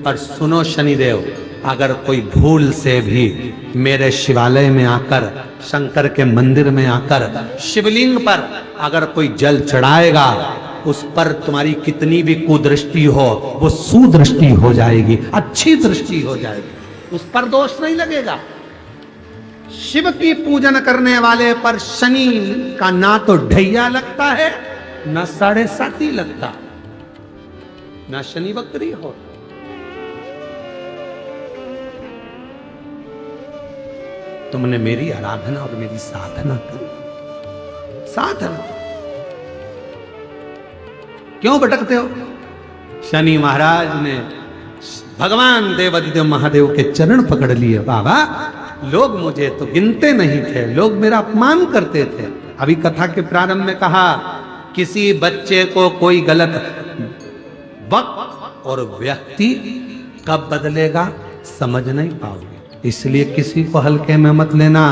पर सुनो शनिदेव, अगर कोई भूल से भी मेरे शिवालय में आकर, शंकर के मंदिर में आकर शिवलिंग पर अगर कोई जल चढ़ाएगा, उस पर तुम्हारी कितनी भी कुदृष्टि हो वो सुदृष्टि हो जाएगी, अच्छी दृष्टि हो जाएगी, उस पर दोष नहीं लगेगा। शिव की पूजन करने वाले पर शनि का ना तो ढैया लगता है, ना 7.5 लगता, ना शनि वक्री हो। तुमने मेरी आराधना और मेरी साधना करी, साधना क्यों भटकते हो? शनि महाराज ने भगवान देवाधिदेव महादेव के चरण पकड़ लिए। बाबा लोग मुझे तो गिनते नहीं थे, लोग मेरा अपमान करते थे। अभी कथा के प्रारंभ में कहा, किसी बच्चे को कोई गलत वक्त और व्यक्ति कब बदलेगा समझ नहीं पाओगे, इसलिए किसी को हल्के में मत लेना।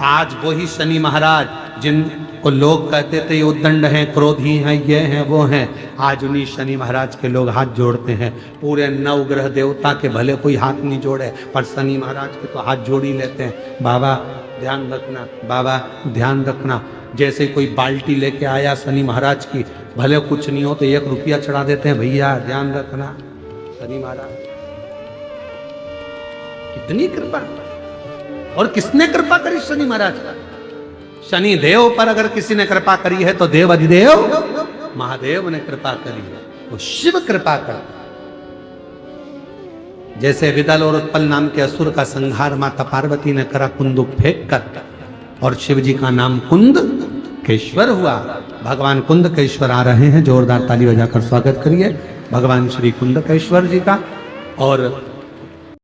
आज वही शनि महाराज जिनको लोग कहते थे ये उद्दंड हैं, क्रोधी हैं, ये हैं, वो हैं, आज उन्हीं शनि महाराज के लोग हाथ जोड़ते हैं। पूरे 9 ग्रह देवता के भले कोई हाथ नहीं जोड़े, पर शनि महाराज के तो हाथ जोड़ ही लेते हैं। बाबा ध्यान रखना, बाबा ध्यान रखना। जैसे कोई बाल्टी लेके आया शनि महाराज की, भले कुछ नहीं हो तो 1 रुपया चढ़ा देते हैं, भैया ध्यान रखना। शनि महाराज कितनी कृपा, और किसने कृपा करी? शनि महाराज। शनि देव पर अगर किसी ने कृपा करी है तो देव अधिदेव महादेव ने कृपा करी है, वो शिव कृपा कर। जैसे विदल और उत्पल नाम के असुर का संहार माता पार्वती ने करा कुंद फेंक कर, और शिव जी का नाम कुंद केश्वर हुआ। भगवान कुंद केश्वर आ रहे हैं, जोरदार ताली बजाकर स्वागत करिए भगवान श्री कुंद केश्वर जी का। और